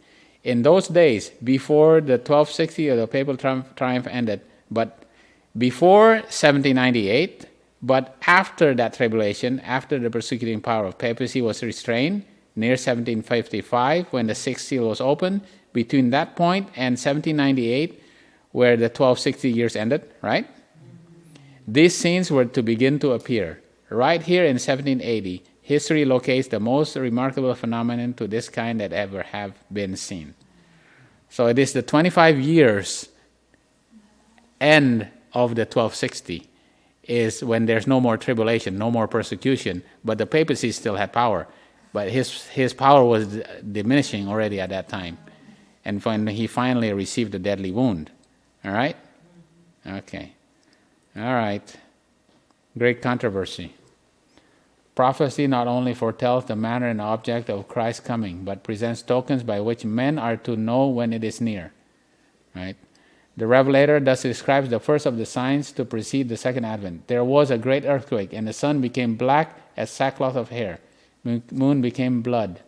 In those days, before the 1260 or the papal triumph ended, but before 1798, but after that tribulation, after the persecuting power of papacy was restrained, near 1755, when the sixth seal was opened, between that point and 1798, where the 1260 years ended, right? These scenes were to begin to appear. Right here in 1780, history locates the most remarkable phenomenon to this kind that ever have been seen. So it is the 25 years end of the 1260 is when there's no more tribulation, no more persecution, but the papacy still had power. But his power was diminishing already at that time. And when he finally received a deadly wound. All right? Okay. All right. Great controversy. Prophecy not only foretells the manner and object of Christ's coming, but presents tokens by which men are to know when it is near. Right? The Revelator thus describes the first of the signs to precede the second advent. There was a great earthquake, and the sun became black as sackcloth of hair. Moon became blood.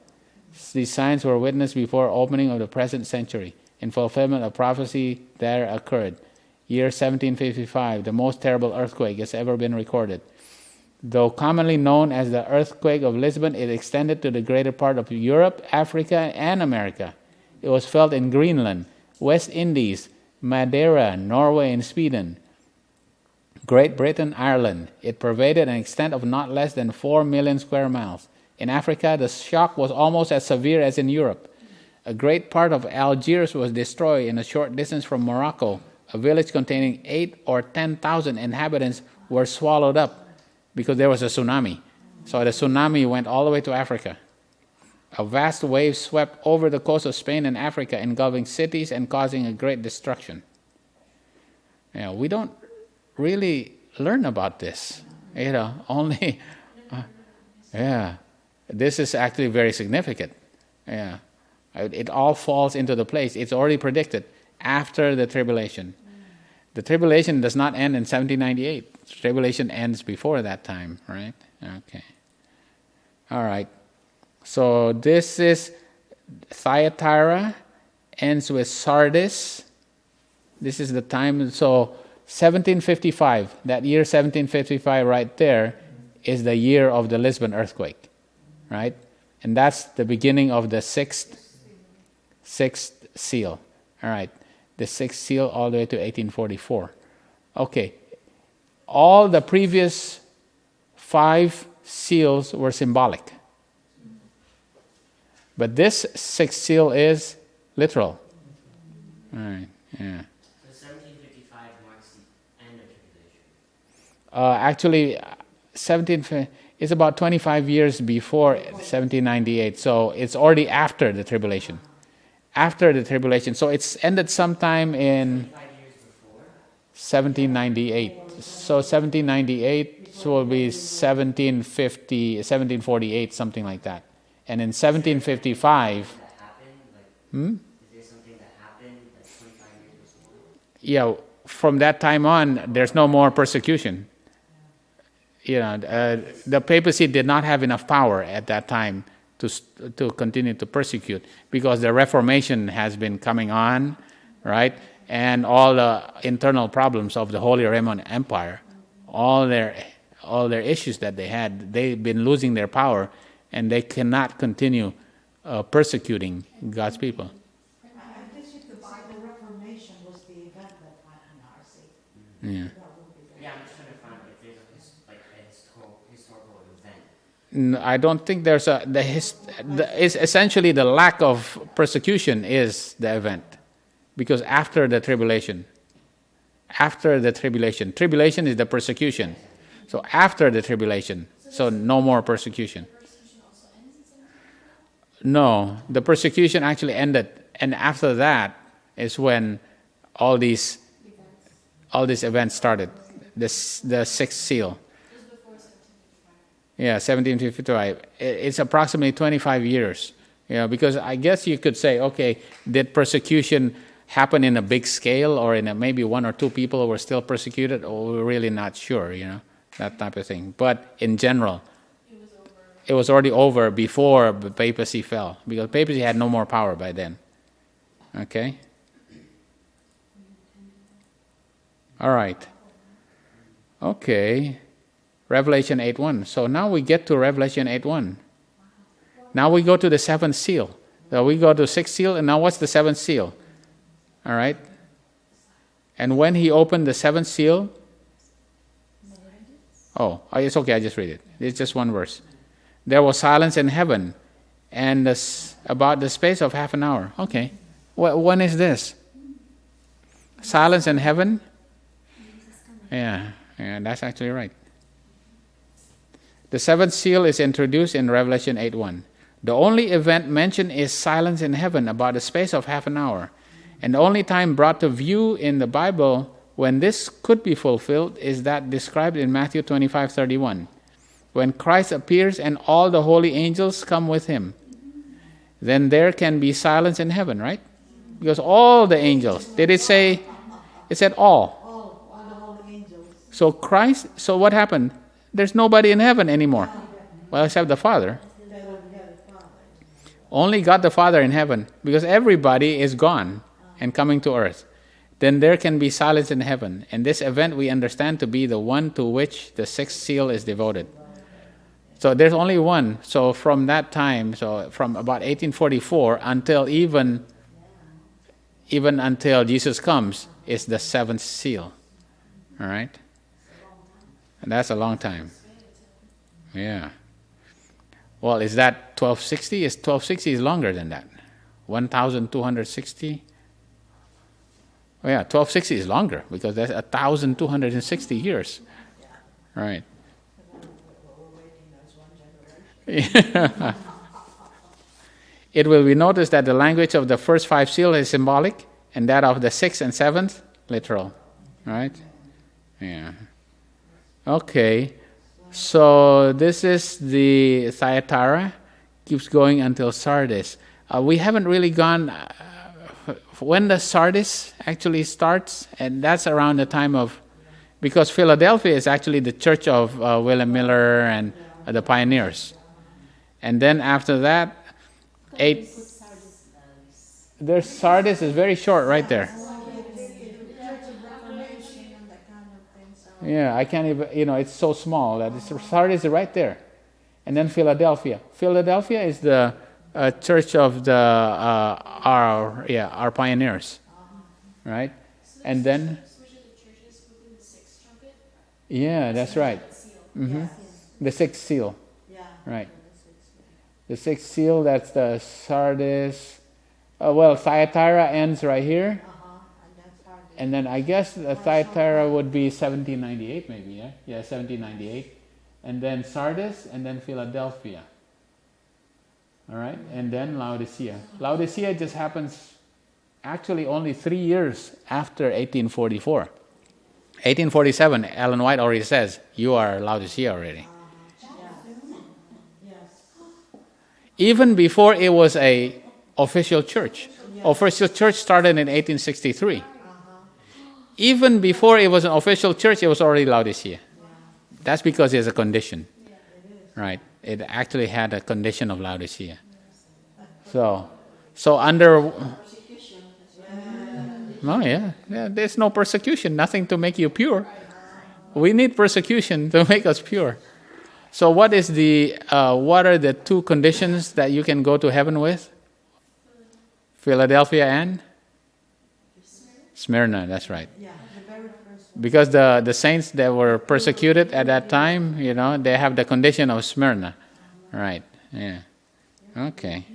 These signs were witnessed before opening of the present century. In fulfillment of prophecy there occurred. Year 1755, the most terrible earthquake has ever been recorded. Though commonly known as the earthquake of Lisbon, it extended to the greater part of Europe, Africa, and America. It was felt in Greenland, West Indies, Madeira, Norway, and Sweden, Great Britain, Ireland. It pervaded an extent of not less than 4 million square miles. In Africa, the shock was almost as severe as in Europe. A great part of Algiers was destroyed in a short distance from Morocco. A village containing 8,000 or 10,000 inhabitants were swallowed up because there was a tsunami. So the tsunami went all the way to Africa. A vast wave swept over the coast of Spain and Africa, engulfing cities and causing a great destruction. We don't really learn about this. Only... This is actually very significant. It all falls into the place. It's already predicted after the tribulation. The tribulation does not end in 1798. The tribulation ends before that time, right? Okay. All right. So this is Thyatira, ends with Sardis. This is the time. So 1755, that year 1755 right there is the year of the Lisbon earthquake, right? And that's the beginning of the sixth seal. All right. The sixth seal all the way to 1844. Okay. All the previous 5 seals were symbolic. But this sixth seal is literal. All right. Yeah. So 1755 marks the end of tribulation. Actually, 17 is about 25 years before 1798. So it's already after the tribulation. After the tribulation. So it's ended sometime in 5 years before. 1798. So 1798 will be 1750, 1748, something like that. And in 1755, That happened? Like, hmm? is there something that happened like 25 years before? Yeah, from that time on, there's no more persecution. The papacy did not have enough power at that time to continue to persecute, because the Reformation has been coming on, right? And all the internal problems of the Holy Roman Empire, all their issues that they had, they've been losing their power, and they cannot continue persecuting God's people. I guess you could say the Reformation was the event that happened in RC. Yeah. That would be the- Yeah, I'm just trying to find if there's a historical event. I don't think there's it's essentially the lack of persecution is the event, because after the tribulation tribulation is the persecution. So after the tribulation, so no more persecution. Persecution also ends in 17? No, the persecution actually ended, and after that is when all these events started. The sixth seal. It was before 1755. Yeah, 1755. It's approximately 25 years. Because I guess you could say, okay, did persecution happen in a big scale, or in maybe one or two people were still persecuted? Or we're really not sure, that type of thing. But in general, it was already over before the papacy fell, because papacy had no more power by then. Okay? All right. Okay. Revelation 8:1. So now we get to Revelation 8:1. Now we go to the seventh seal. So we go to sixth seal, and now what's the seventh seal? All right? And when he opened the seventh seal, it's okay, I just read it. It's just one verse. There was silence in heaven, and about the space of half an hour. Okay. When is this? Silence in heaven? Yeah, that's actually right. The seventh seal is introduced in Revelation 8:1. The only event mentioned is silence in heaven about the space of half an hour. And the only time brought to view in the Bible when this could be fulfilled is that described in Matthew 25:31, when Christ appears and all the holy angels come with him. Then there can be silence in heaven, right? Because all the angels, did it say? It said all. All the holy angels. So what happened? There's nobody in heaven anymore. Well, except the Father. Only God the Father in heaven, because everybody is gone and coming to earth. Then there can be silence in heaven. And this event we understand to be the one to which the sixth seal is devoted. So there's only one. So from that time, so from about 1844 until even until Jesus comes, is the seventh seal. All right? And that's a long time. Yeah. Well, is that 1260? 1260 is longer than that. 1260? Oh yeah, 1260 is longer, because that's 1260 years. Right. It will be noticed that the language of the first five seals is symbolic, and that of the sixth and seventh, literal. Right? Yeah. Okay. So this is the Thyatira. Keeps going until Sardis. We haven't really gone when the Sardis actually starts, and that's around the time of, because Philadelphia is actually the church of William Miller and the pioneers. And then after that, there's Sardis is very short right there. Yeah, I can't even, it's so small that Sardis is right there. And then Philadelphia. Philadelphia is the church of the our pioneers, right? And then, Which of the churches within the sixth trumpet? yeah, that's right. Seal. The sixth seal, Yeah. right? The sixth seal, that's the Sardis. Thyatira ends right here, And that's Sardis. And then I guess Thyatira would be 1798 maybe, yeah? Yeah, 1798. And then Sardis, and then Philadelphia. All right? And then Laodicea. Laodicea just happens actually only 3 years after 1844. 1847, Ellen White already says, you are Laodicea already. Even before it was a official church. Official church started in 1863. Even before it was an official church, it was already Laodicea. That's because it's a condition. Right? It actually had a condition of Laodicea. So under... Oh yeah, there's no persecution, nothing to make you pure. We need persecution to make us pure. So what are the two conditions that you can go to heaven with? Philadelphia and Smyrna, that's right. Because the saints that were persecuted at that time, they have the condition of Smyrna. Right, yeah. Okay.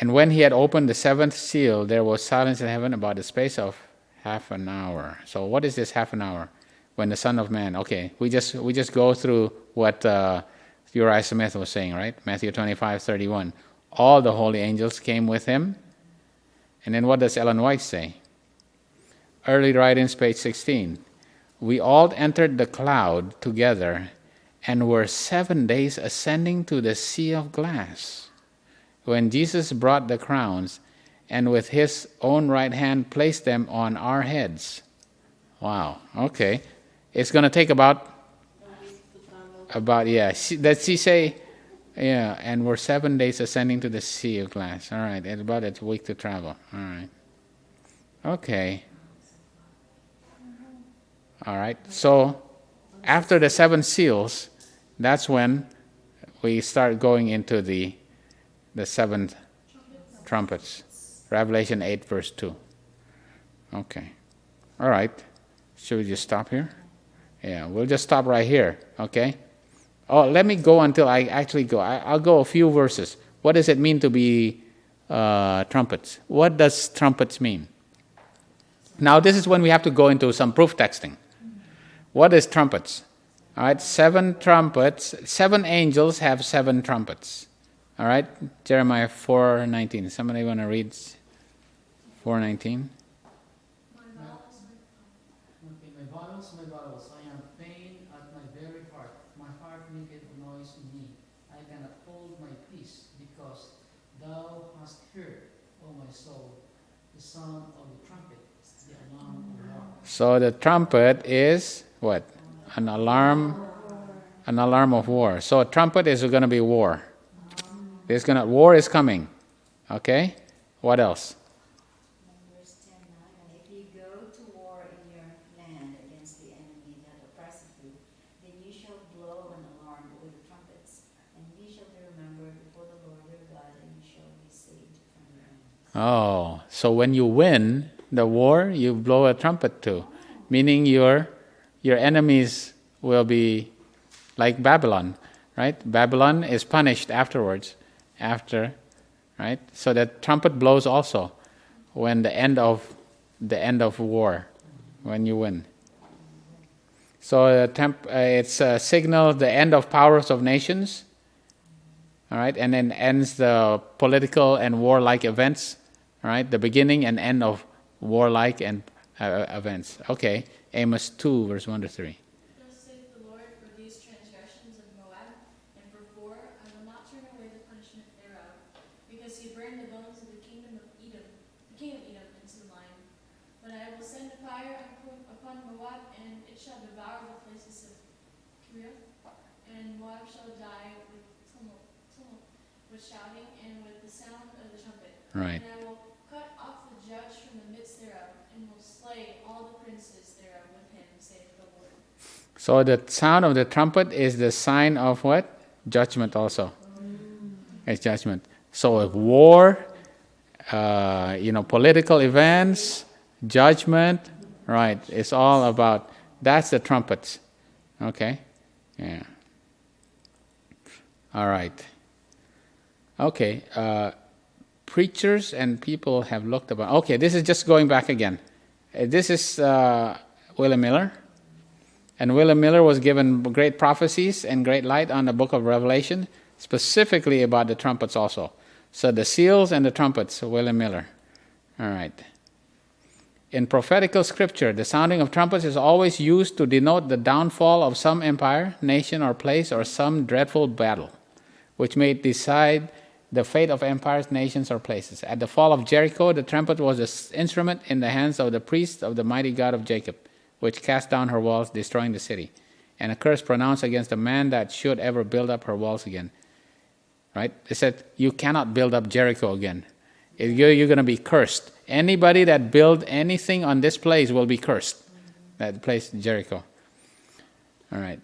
And when he had opened the seventh seal, there was silence in heaven about the space of half an hour. So what is this half an hour? When the Son of Man, okay, we just go through what Uriah Smith was saying, right? Matthew 25:31. All the holy angels came with him. And then what does Ellen White say? Early writings, page 16. We all entered the cloud together and were 7 days ascending to the sea of glass. When Jesus brought the crowns and with his own right hand placed them on our heads. Wow, okay. It's going to take about, does he say, yeah, and we're 7 days ascending to the sea of glass. All right, it's about a week to travel. All right. Okay. All right, so after the 7 seals, that's when we start going into the 7 trumpets. Revelation 8 verse 2. Okay. All right. Should we just stop here? Yeah, we'll just stop right here. Okay. Oh, let me go until I actually go. I'll go a few verses. What does it mean to be trumpets? What does trumpets mean? Now this is when we have to go into some proof texting. What is trumpets? All right, 7 trumpets. 7 angels have 7 trumpets. All right, Jeremiah 4:19. Somebody want to read 4:19? Okay, my battles, I am pain at my very heart. My heart maketh noise in me. I cannot hold my peace, because thou hast heard, O my soul, the sound of the trumpet, the alarm of war. So the trumpet is what? An alarm of war. So a trumpet is going to be war. War is coming. Okay? What else? Verse 10:9, and if ye go to war in your land against the enemy that oppresseth you, then ye shall blow an alarm with the trumpets, and ye shall be remembered before the Lord your God, and ye shall be saved from your enemies. Oh, so when you win the war, you blow a trumpet too. Meaning your enemies will be like Babylon, right? Babylon is punished afterwards. Right? So the trumpet blows also when the end of war, when you win. So it's a signal the end of powers of nations. All right, and then ends the political and warlike events. All right, the beginning and end of warlike and events. Okay, Amos 2 verse 1-3. Thus saith the Lord, for these transgressions of Moab, and for 4, I will not turn away the punishment thereof, because he burned the bones of the king of Edom into the lime. But I will send a fire upon Moab, and it shall devour the places of Kirioth, and Moab shall die with tumult, with shouting, and with the sound of the trumpet. Right. And I will cut off the judge from the midst thereof, and will slay all the princes thereof with him, saith the Lord. So the sound of the trumpet is the sign of what? Judgment also. It's judgment. So if war, political events, judgment, right? It's all about, that's the trumpets. Okay? Yeah. All right. Okay. preachers and people have looked about. Okay, this is just going back again. This is William Miller. And William Miller was given great prophecies and great light on the book of Revelation, specifically about the trumpets also. So the seals and the trumpets, William Miller. All right. In prophetical scripture, the sounding of trumpets is always used to denote the downfall of some empire, nation, or place, or some dreadful battle, which may decide the fate of empires, nations, or places. At the fall of Jericho, the trumpet was an instrument in the hands of the priests of the mighty God of Jacob, which cast down her walls, destroying the city, and a curse pronounced against a man that should ever build up her walls again. Right? They said, you cannot build up Jericho again. You're going to be cursed. Anybody that build anything on this place will be cursed. That place, Jericho. All right.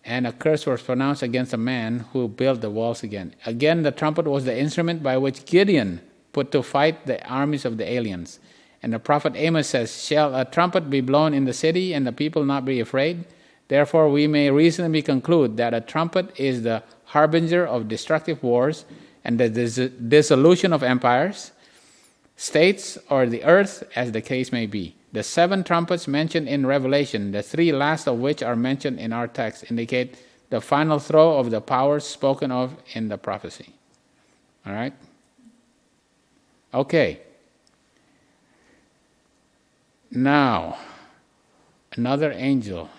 And a curse was pronounced against a man who built the walls again. Again, the trumpet was the instrument by which Gideon put to fight the armies of the aliens. And the prophet Amos says, shall a trumpet be blown in the city and the people not be afraid? Therefore we may reasonably conclude that a trumpet is the harbinger of destructive wars and the dissolution of empires, states, or the earth, as the case may be. The 7 trumpets mentioned in Revelation, the 3 last of which are mentioned in our text, indicate the final throw of the powers spoken of in the prophecy. All right? Okay. Now, another angel.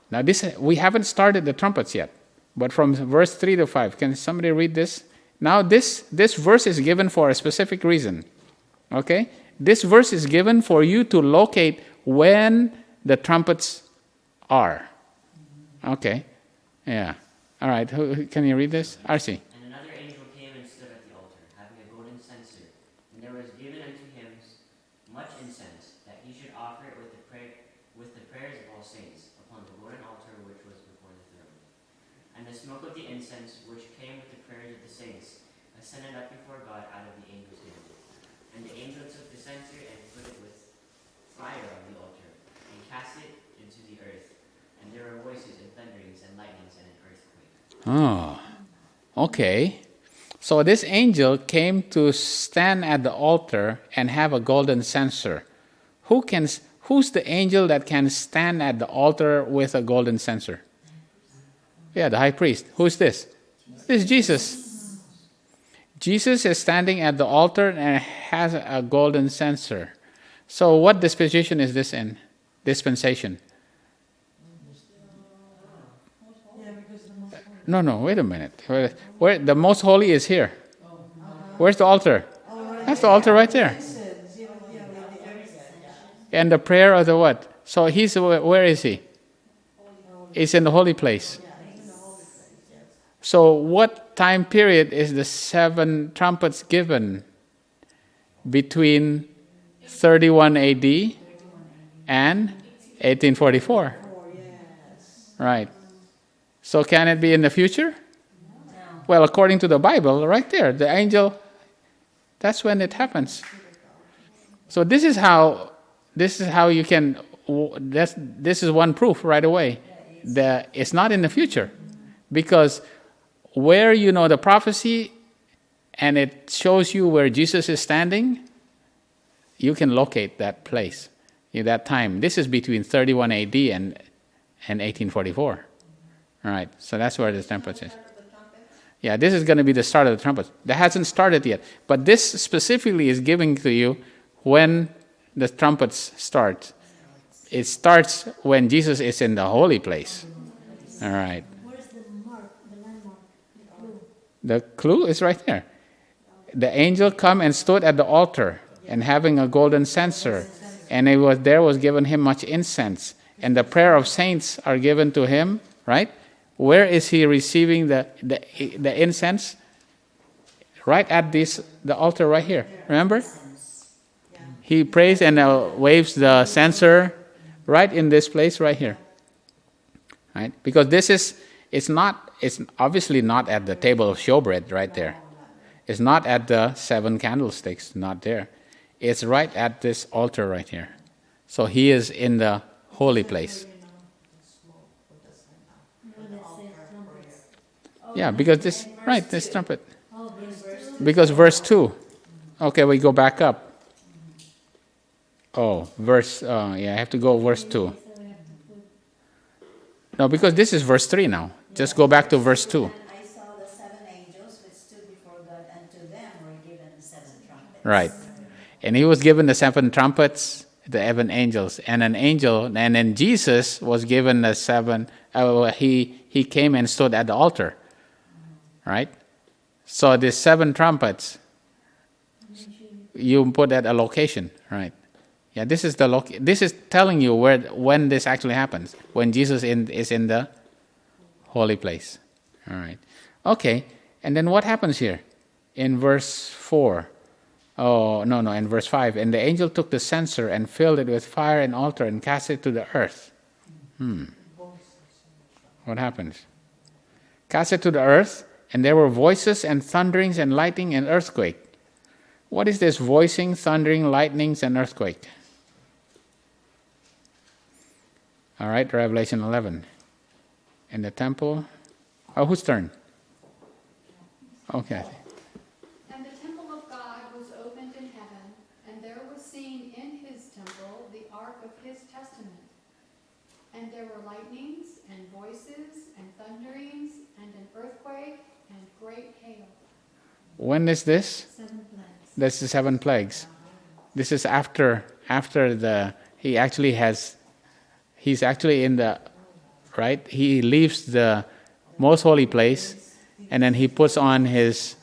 Now, this we haven't started the trumpets yet, but from verse 3 to 5, can somebody read this? Now, this verse is given for a specific reason. Okay? This verse is given for you to locate when the trumpets are. Okay. Yeah. All right. Can you read this? Arsi. And another angel came and stood at the altar, having a golden censer. And there was given unto him much incense, that he should offer it with the prayers of all saints, upon the golden altar which was before the throne. And the smoke of the incense, which came with the prayers of the saints, ascended up before God out of the angel's hand. And the angel took the censer and put it with fire on the altar, and cast it into the earth. And there were voices and thunderings and lightnings and an earthquake. Oh, okay. So this angel came to stand at the altar and have a golden censer. Who's the angel that can stand at the altar with a golden censer? Yeah, the high priest. Who's this? This is Jesus. Jesus is standing at the altar and has a golden censer. So what dispensation is this in? Dispensation. No, wait a minute. Where the most holy is here. Where's the altar? That's the altar right there. And the prayer of the what? So where is he? He's in the holy place. So what time period is the 7 trumpets given? Between 31 AD and 1844. Right. So can it be in the future? Well, according to the Bible, right there, the angel, that's when it happens. So this is how you can, this is one proof right away. It's not in the future. Because where you know the prophecy and it shows you where Jesus is standing, you can locate that place in that time. This is between 31 AD and 1844. All right, so that's where the trumpet is. Yeah, this is going to be the start of the trumpet. That hasn't started yet. But this specifically is giving to you when the trumpets start. It starts when Jesus is in the holy place. All right. Where's the mark, the landmark, the clue? The clue is right there. The angel come and stood at the altar, and having a golden censer, and there was given him much incense, and the prayer of saints are given to him. Right? Where is he receiving the incense? Right at the altar right here. Remember? He prays and waves the censer right in this place right here. Right? Because it's obviously not at the table of showbread right there. It's not at the 7 candlesticks, not there. It's right at this altar right here. So he is in the holy place. Yeah, because this trumpet. Because verse 2. Okay, we go back up. Oh, I have to go verse 2. So we have to put No, because this is verse 3 now. Just go back to verse 2. And I saw the 7 angels which stood before God, and to them were given 7 trumpets. Right. And he was given the 7 trumpets, the 7 angels. And then Jesus was given the 7, he came and stood at the altar. Right? So the 7 trumpets, you put at a location, right? Yeah, this is this is telling you when this actually happens, when Jesus is in the holy place. All right. Okay, and then what happens here? In verse 4. Oh, no, in verse 5. And the angel took the censer and filled it with fire and altar and cast it to the earth. What happens? Cast it to the earth, and there were voices and thunderings and lightning and earthquake. What is this voicing, thundering, lightnings, and earthquake? All right, Revelation 11. In the temple. Oh, whose turn? Okay. And the temple of God was opened in heaven, and there was seen in his temple the ark of his testament. And there were lightnings, and voices, and thunderings, and an earthquake, and great hail. When is this? 7 plagues. That's the 7 plagues. This is after he's actually in the, right? He leaves the most holy place, and then he puts on his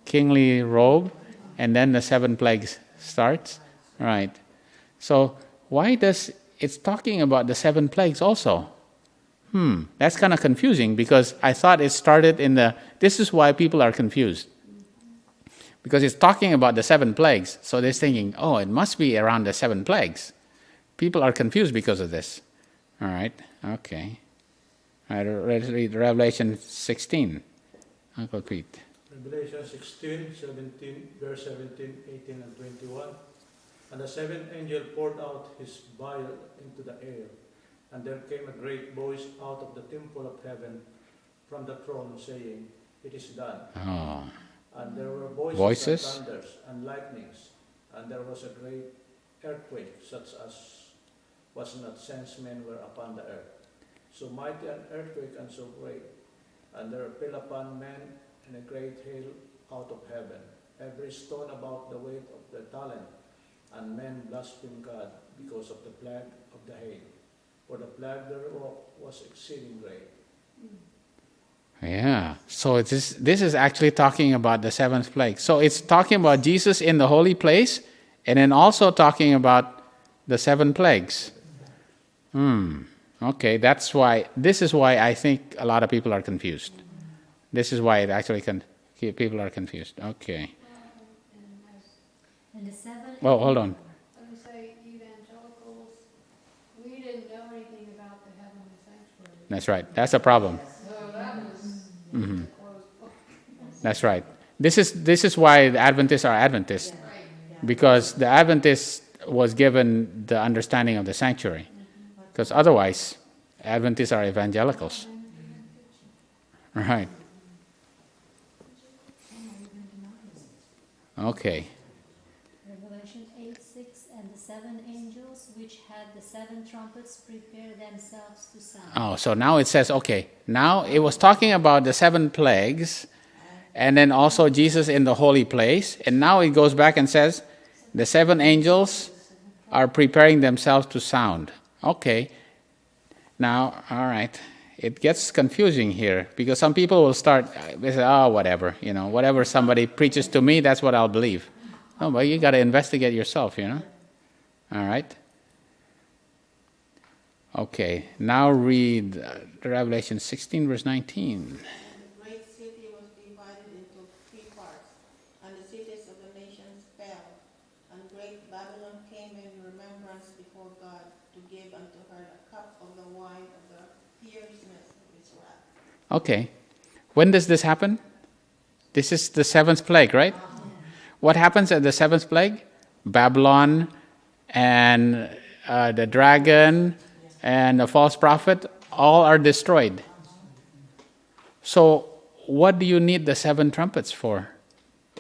kingly robe, and then the 7 plagues starts. Right. So why it's talking about the 7 plagues also? That's kind of confusing, because I thought it started this is why people are confused. Because it's talking about the 7 plagues. So they're thinking, oh, it must be around the 7 plagues. People are confused because of this. All right, okay. All right, let's read Revelation 16. Uncle Pete. Revelation 16, 17, verse 17, 18, and 21. And the 7th angel poured out his vial into the air, and there came a great voice out of the temple of heaven from the throne, saying, It is done. Oh. And there were voices? And thunders and lightnings, and there was a great earthquake, such as was not since men were upon the earth. So mighty an earthquake and so great. And there fell upon men and a great hail out of heaven, every stone about the weight of their talent. And men blasphemed God because of the plague of the hail. For the plague thereof was exceeding great. Yeah, so this is actually talking about the 7th plague. So it's talking about Jesus in the holy place, and then also talking about the 7 plagues. Okay, this is why I think a lot of people are confused. This is why it actually people are confused. Okay. And the 7. Well, hold on. Let me say, evangelicals, we didn't know anything about the heavenly sanctuary. That's right. That's a problem. So that was Mhm. a closed book. That's right. This is why the Adventists are Adventists, because the Adventist was given the understanding of the sanctuary. Because otherwise, Adventists are evangelicals. Right. Okay. Revelation 8:6, and the 7 angels which had the 7 trumpets prepare themselves to sound. Oh, so now it says, okay, now it was talking about the 7 plagues, and then also Jesus in the holy place, and now it goes back and says, the 7 angels are preparing themselves to sound. Okay. Now, all right. It gets confusing here, because some people will start, they say, oh, whatever, whatever somebody preaches to me, that's what I'll believe. Oh, but you got to investigate yourself, All right. Okay, now read Revelation 16, verse 19. And the great city was divided into 3 parts, and the cities of the nations fell. And great Babylon came in remembrance before God, to give unto her the cup of the wine of the fierceness of his wrath. Okay, when does this happen? This is the 7th plague, right? What happens at the 7th plague? Babylon and the dragon and the false prophet, all are destroyed. So what do you need the 7 trumpets for?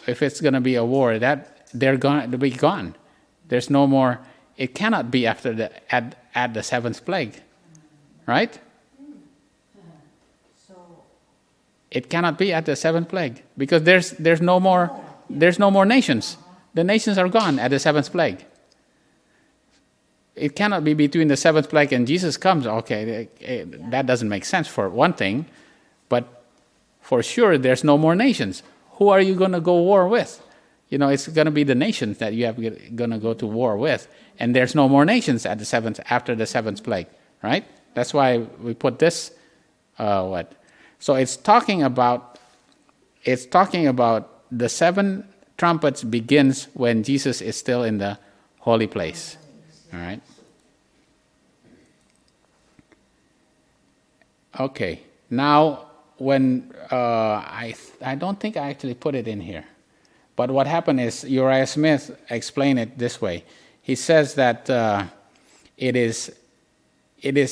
if it's going to be a war, that they're going to be gone. There's no more. It cannot be after at the seventh plague, right? So, It cannot be at the seventh plague because there's no more nations. The nations are gone at the seventh plague. It cannot be between the seventh plague and Jesus comes. Okay, that doesn't make sense for one thing, but for sure there's no more nations. Who are you going to go war with? It's going to be the nations that you have going to go to war with, and there's no more nations at after the seventh plague, right? That's why we put this. So it's talking about the seven trumpets begins when Jesus is still in the holy place. All right. Okay. Now, when I don't think I actually put it in here, but what happened is Uriah Smith explained it this way. He says that it is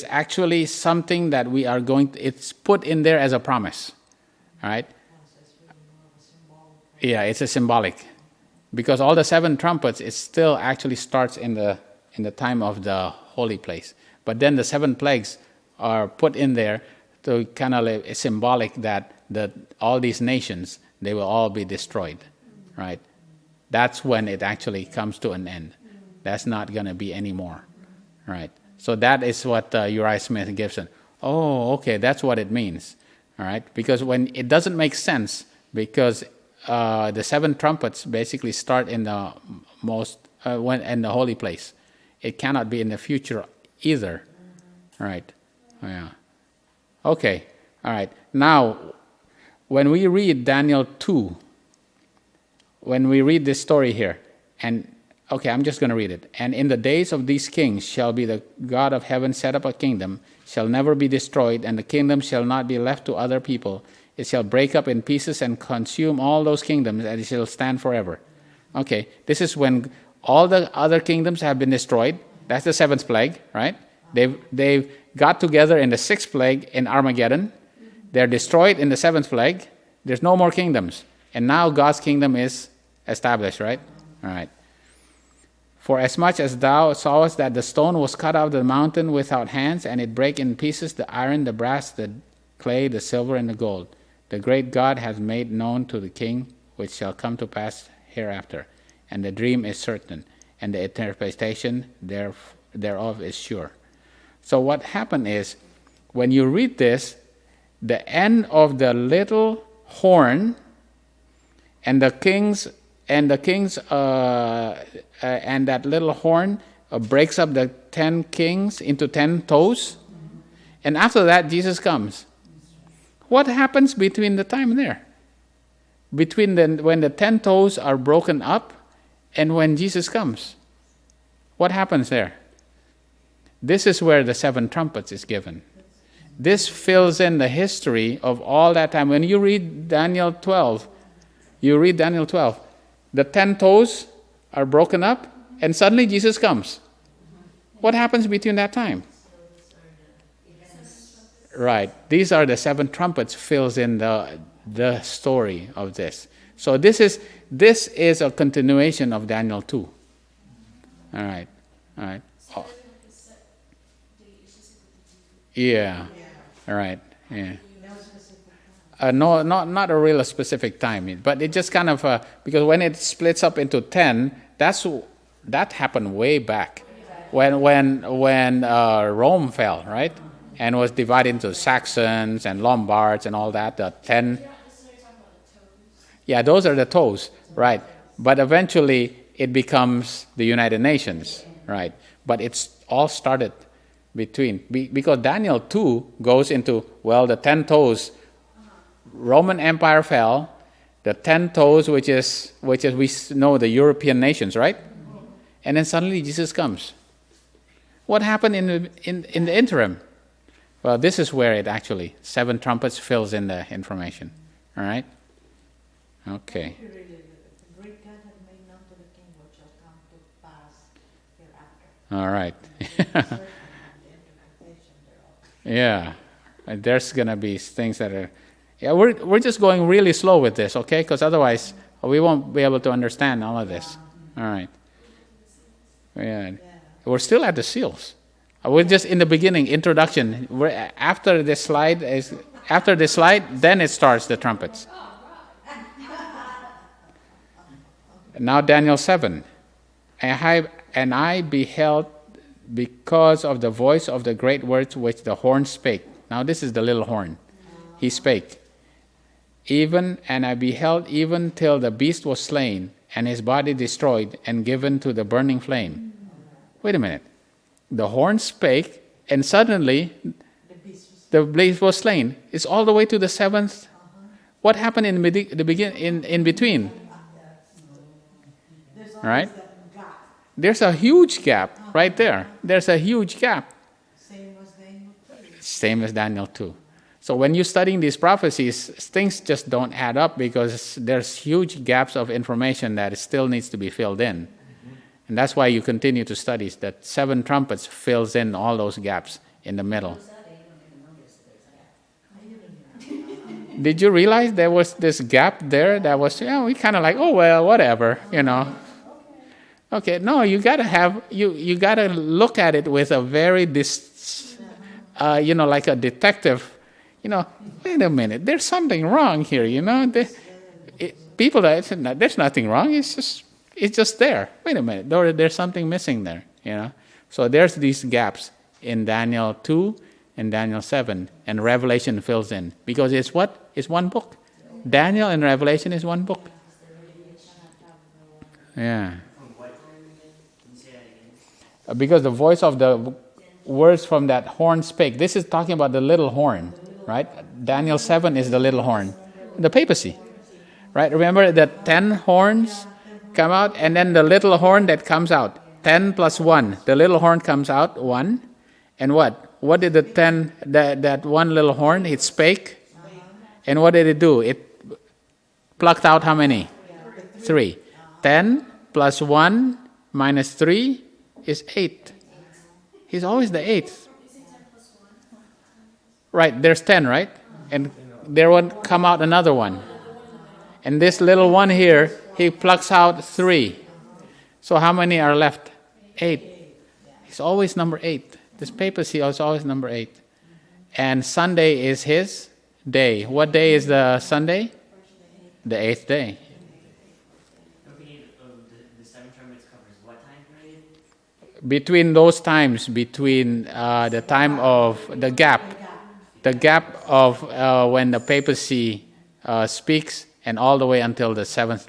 actually something that we are going. It's put in there as a promise. All right. Yeah, it's a symbolic, because all the seven trumpets, it still actually starts in the time of the holy place. But then the seven plagues are put in there to kind of symbolic that all these nations, they will all be destroyed, right? That's when it actually comes to an end. That's not going to be anymore, right? So that is what Uriah Smith gives it. Oh, okay, that's what it means, all right? Because when it doesn't make sense, because the seven trumpets basically start in the in the holy place. It cannot be in the future either, right? Yeah. Okay. All right. Now, when we read Daniel 2, when we read this story here, and okay, I'm just going to read it. And in the days of these kings shall be the God of heaven set up a kingdom, shall never be destroyed, and the kingdom shall not be left to other people. It shall break up in pieces and consume all those kingdoms, and it shall stand forever. Okay, this is when all the other kingdoms have been destroyed. That's the seventh plague, right? They've got together in the sixth plague in Armageddon. They're destroyed in the seventh plague. There's no more kingdoms. And now God's kingdom is established, right? All right. For as much as thou sawest that the stone was cut out of the mountain without hands, and it brake in pieces the iron, the brass, the clay, the silver, and the gold, the great God hath made known to the king which shall come to pass hereafter. And the dream is certain, and the interpretation thereof is sure. So what happened is, when you read this, the end of the little horn and the kings and that little horn breaks up the 10 kings into 10 toes, and after that Jesus comes. What happens between the time there? Between when the 10 toes are broken up and when Jesus comes? What happens there? This is where the seven trumpets is given. This fills in the history of all that time. When you read Daniel 12, the 10 toes are broken up, and suddenly Jesus comes. What happens between that time? Right. These are the seven trumpets fills in the story of this. So this is a continuation of Daniel 2. All right. Oh. Yeah. All right. Yeah. No, not a real specific time, but it just kind of because when it splits up into 10, that happened way back when Rome fell, right, and was divided into Saxons and Lombards and all that. The 10. Yeah, those are the toes, right? But eventually it becomes the United Nations, right? But it's all started because Daniel 2 goes into, well, the 10 toes. Roman Empire fell, the 10 toes, which is we know the European nations, right? And then suddenly Jesus comes. What happened in the interim? Well, this is where it actually, seven trumpets fills in the information. All right? Okay. The great God hath made known to the king what shall come to pass hereafter. All right. Certain the interpretation thereof. Yeah. There's going to be things that are... Yeah, we're just going really slow with this, okay? Because otherwise We won't be able to understand all of this. All right. Yeah. We're still at the seals. We're just in the beginning, introduction. After this slide, then it starts the trumpets. Now Daniel 7. And I beheld because of the voice of the great words which the horn spake. Now this is the little horn. He spake. And I beheld even till the beast was slain, and his body destroyed, and given to the burning flame. Wait a minute. The horn spake, and suddenly the beast was slain. It's all the way to the seventh. What happened in between? Right? There's a huge gap right there. There's a huge gap. Same as Daniel 2. So when you're studying these prophecies, things just don't add up because there's huge gaps of information that still needs to be filled in. And that's why you continue to study, that 7 trumpets fills in all those gaps in the middle. Did you realize there was this gap there that was, we kind of like, oh, well, whatever, Okay, no, you gotta look at it with a very, like a detective. Wait a minute, there's something wrong here, there's nothing wrong, it's just there. Wait a minute, there's something missing there, So there's these gaps in Daniel 2 and Daniel 7, and Revelation fills in. Because it's what? It's one book. Daniel and Revelation is one book. Yeah. Because the voice of the words from that horn spake. This is talking about the little horn, right? Daniel 7 is the little horn. The papacy, right? Remember the 10 horns come out, and then the little horn that comes out. 10 plus 1. The little horn comes out, 1. And what? What did the 10, that one little horn, it spake? And what did it do? It plucked out how many? 3. 10 plus 1 minus 3 is 8. He's always the 8th. Right, there's 10, right? And there would come out another one. And this little one here, he plucks out 3. So how many are left? 8. He's always number 8. This papacy is always number 8. And Sunday is his day. What day is the Sunday? The 8th day. The 7 trumpets covers what time period? Between those times, between the time of the gap of when the papacy speaks, and all the way until the seventh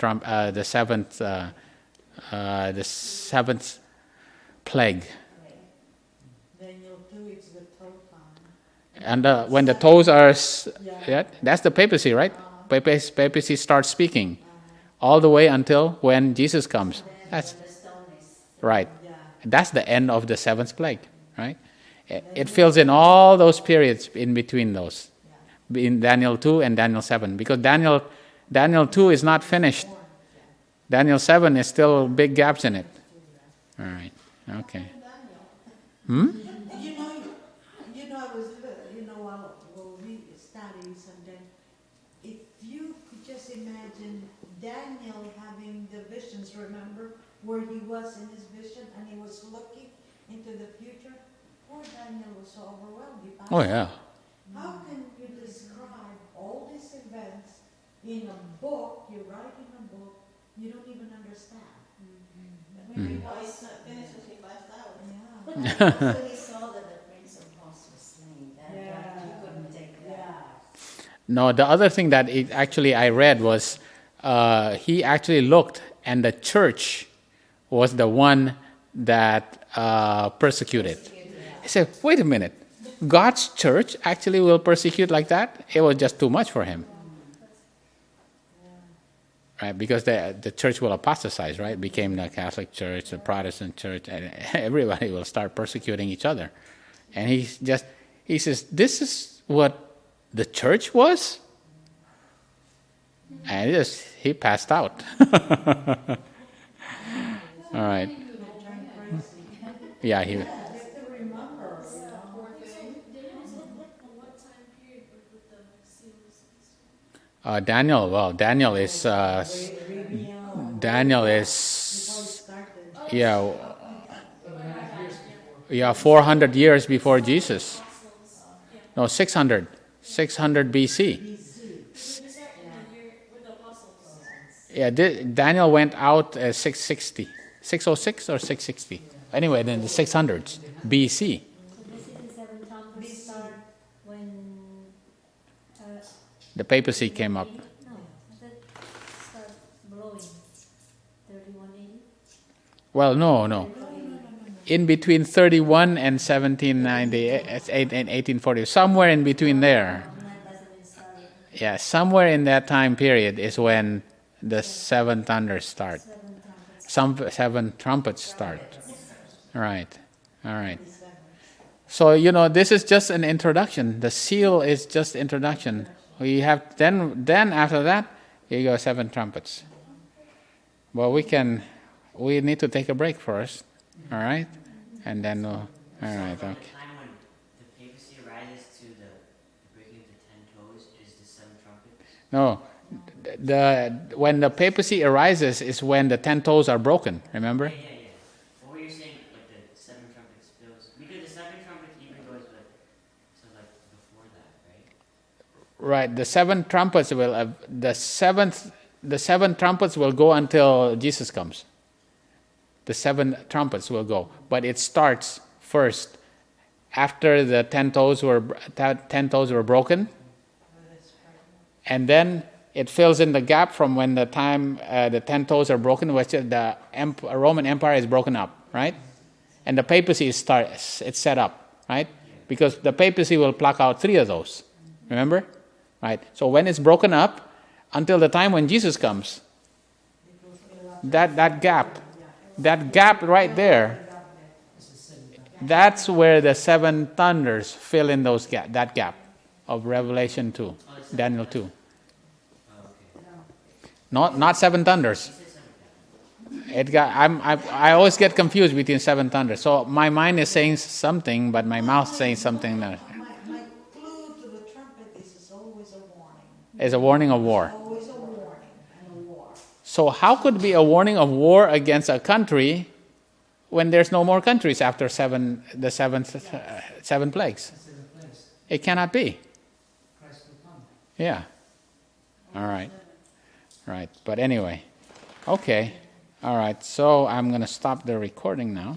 plague. Daniel 2, it's the toe time. And when the toes are, that's the papacy, right? Papacy starts speaking, all the way until when Jesus comes. That's right. That's the end of the 7th plague, right? It fills in all those periods in between those, in Daniel 2 and Daniel 7, because Daniel 2 is not finished. Daniel 7 is still big gaps in it. All right. Okay. I was, we'll read studies, and then if you could just imagine Daniel having the visions, remember, where he was in his vision and he was looking into the future, poor Daniel was so overwhelmed. Oh, yeah. How can you describe all these events in a book, you write in a book, you don't even understand? It's not finished with him last hour. So he saw that the Prince of Peace was slain. That he couldn't take that. No, the other thing that I read was he actually looked, and the church was the one that persecuted. He said, wait a minute, God's church actually will persecute like that? It was just too much for him. Right, because the church will apostatize, right? Became the Catholic Church, the Protestant Church, and everybody will start persecuting each other. And he says, this is what the church was? And he passed out. All right. Yeah, he. Daniel is Daniel Before it is, started. yeah, 700 years before. yeah, 400 years before Jesus. No, 600. 600 BC. Yeah, Daniel went out at 660. 606 or 660? Anyway, then the 600s BC. So basically 7 trumpets start when The papacy came up. no, that start blowing 3180. Well, no. In between 31 and 1798 and 1840, somewhere in between there. That doesn't start Yeah, somewhere in that time period is when the 7 thunders start. 7 trumpets. Some 7 trumpets start. Right. All right. So, this is just an introduction. The seal is just introduction. We have then after that, you go 7 trumpets. Well, we need to take a break first. All right? And then all right. From Okay. the time when the papacy rises to the breaking of the 10 toes is the 7 trumpets? No. When the papacy arises is when the 10 toes are broken, remember? Yeah. What were you saying, like the 7 trumpets fills? Because the 7 trumpets even goes before that, right? Right, the 7 trumpets will the 7 trumpets will go until Jesus comes. The 7 trumpets will go, but it starts first after the 10 toes were broken, and then it fills in the gap from when the time the 10 toes are broken, which the Roman Empire is broken up, right? And the papacy it's set up, right? Because the papacy will pluck out 3 of those, remember? Right. So when it's broken up, until the time when Jesus comes, that gap right there, that's where the 7 thunders fill in that gap of Revelation 2, Daniel 2. Not 7 thunders. I always get confused between 7 thunders. So my mind is saying something, but my mouth is saying something else. My clue to the trumpet is it's always a warning. It's a warning of war. Always a warning and a war. So how could it be a warning of war against a country when there's no more countries after the 7 plagues? 7 plagues. It cannot be. Christ will come. Yeah. All right. Right. But anyway, okay. All right. So I'm going to stop the recording now.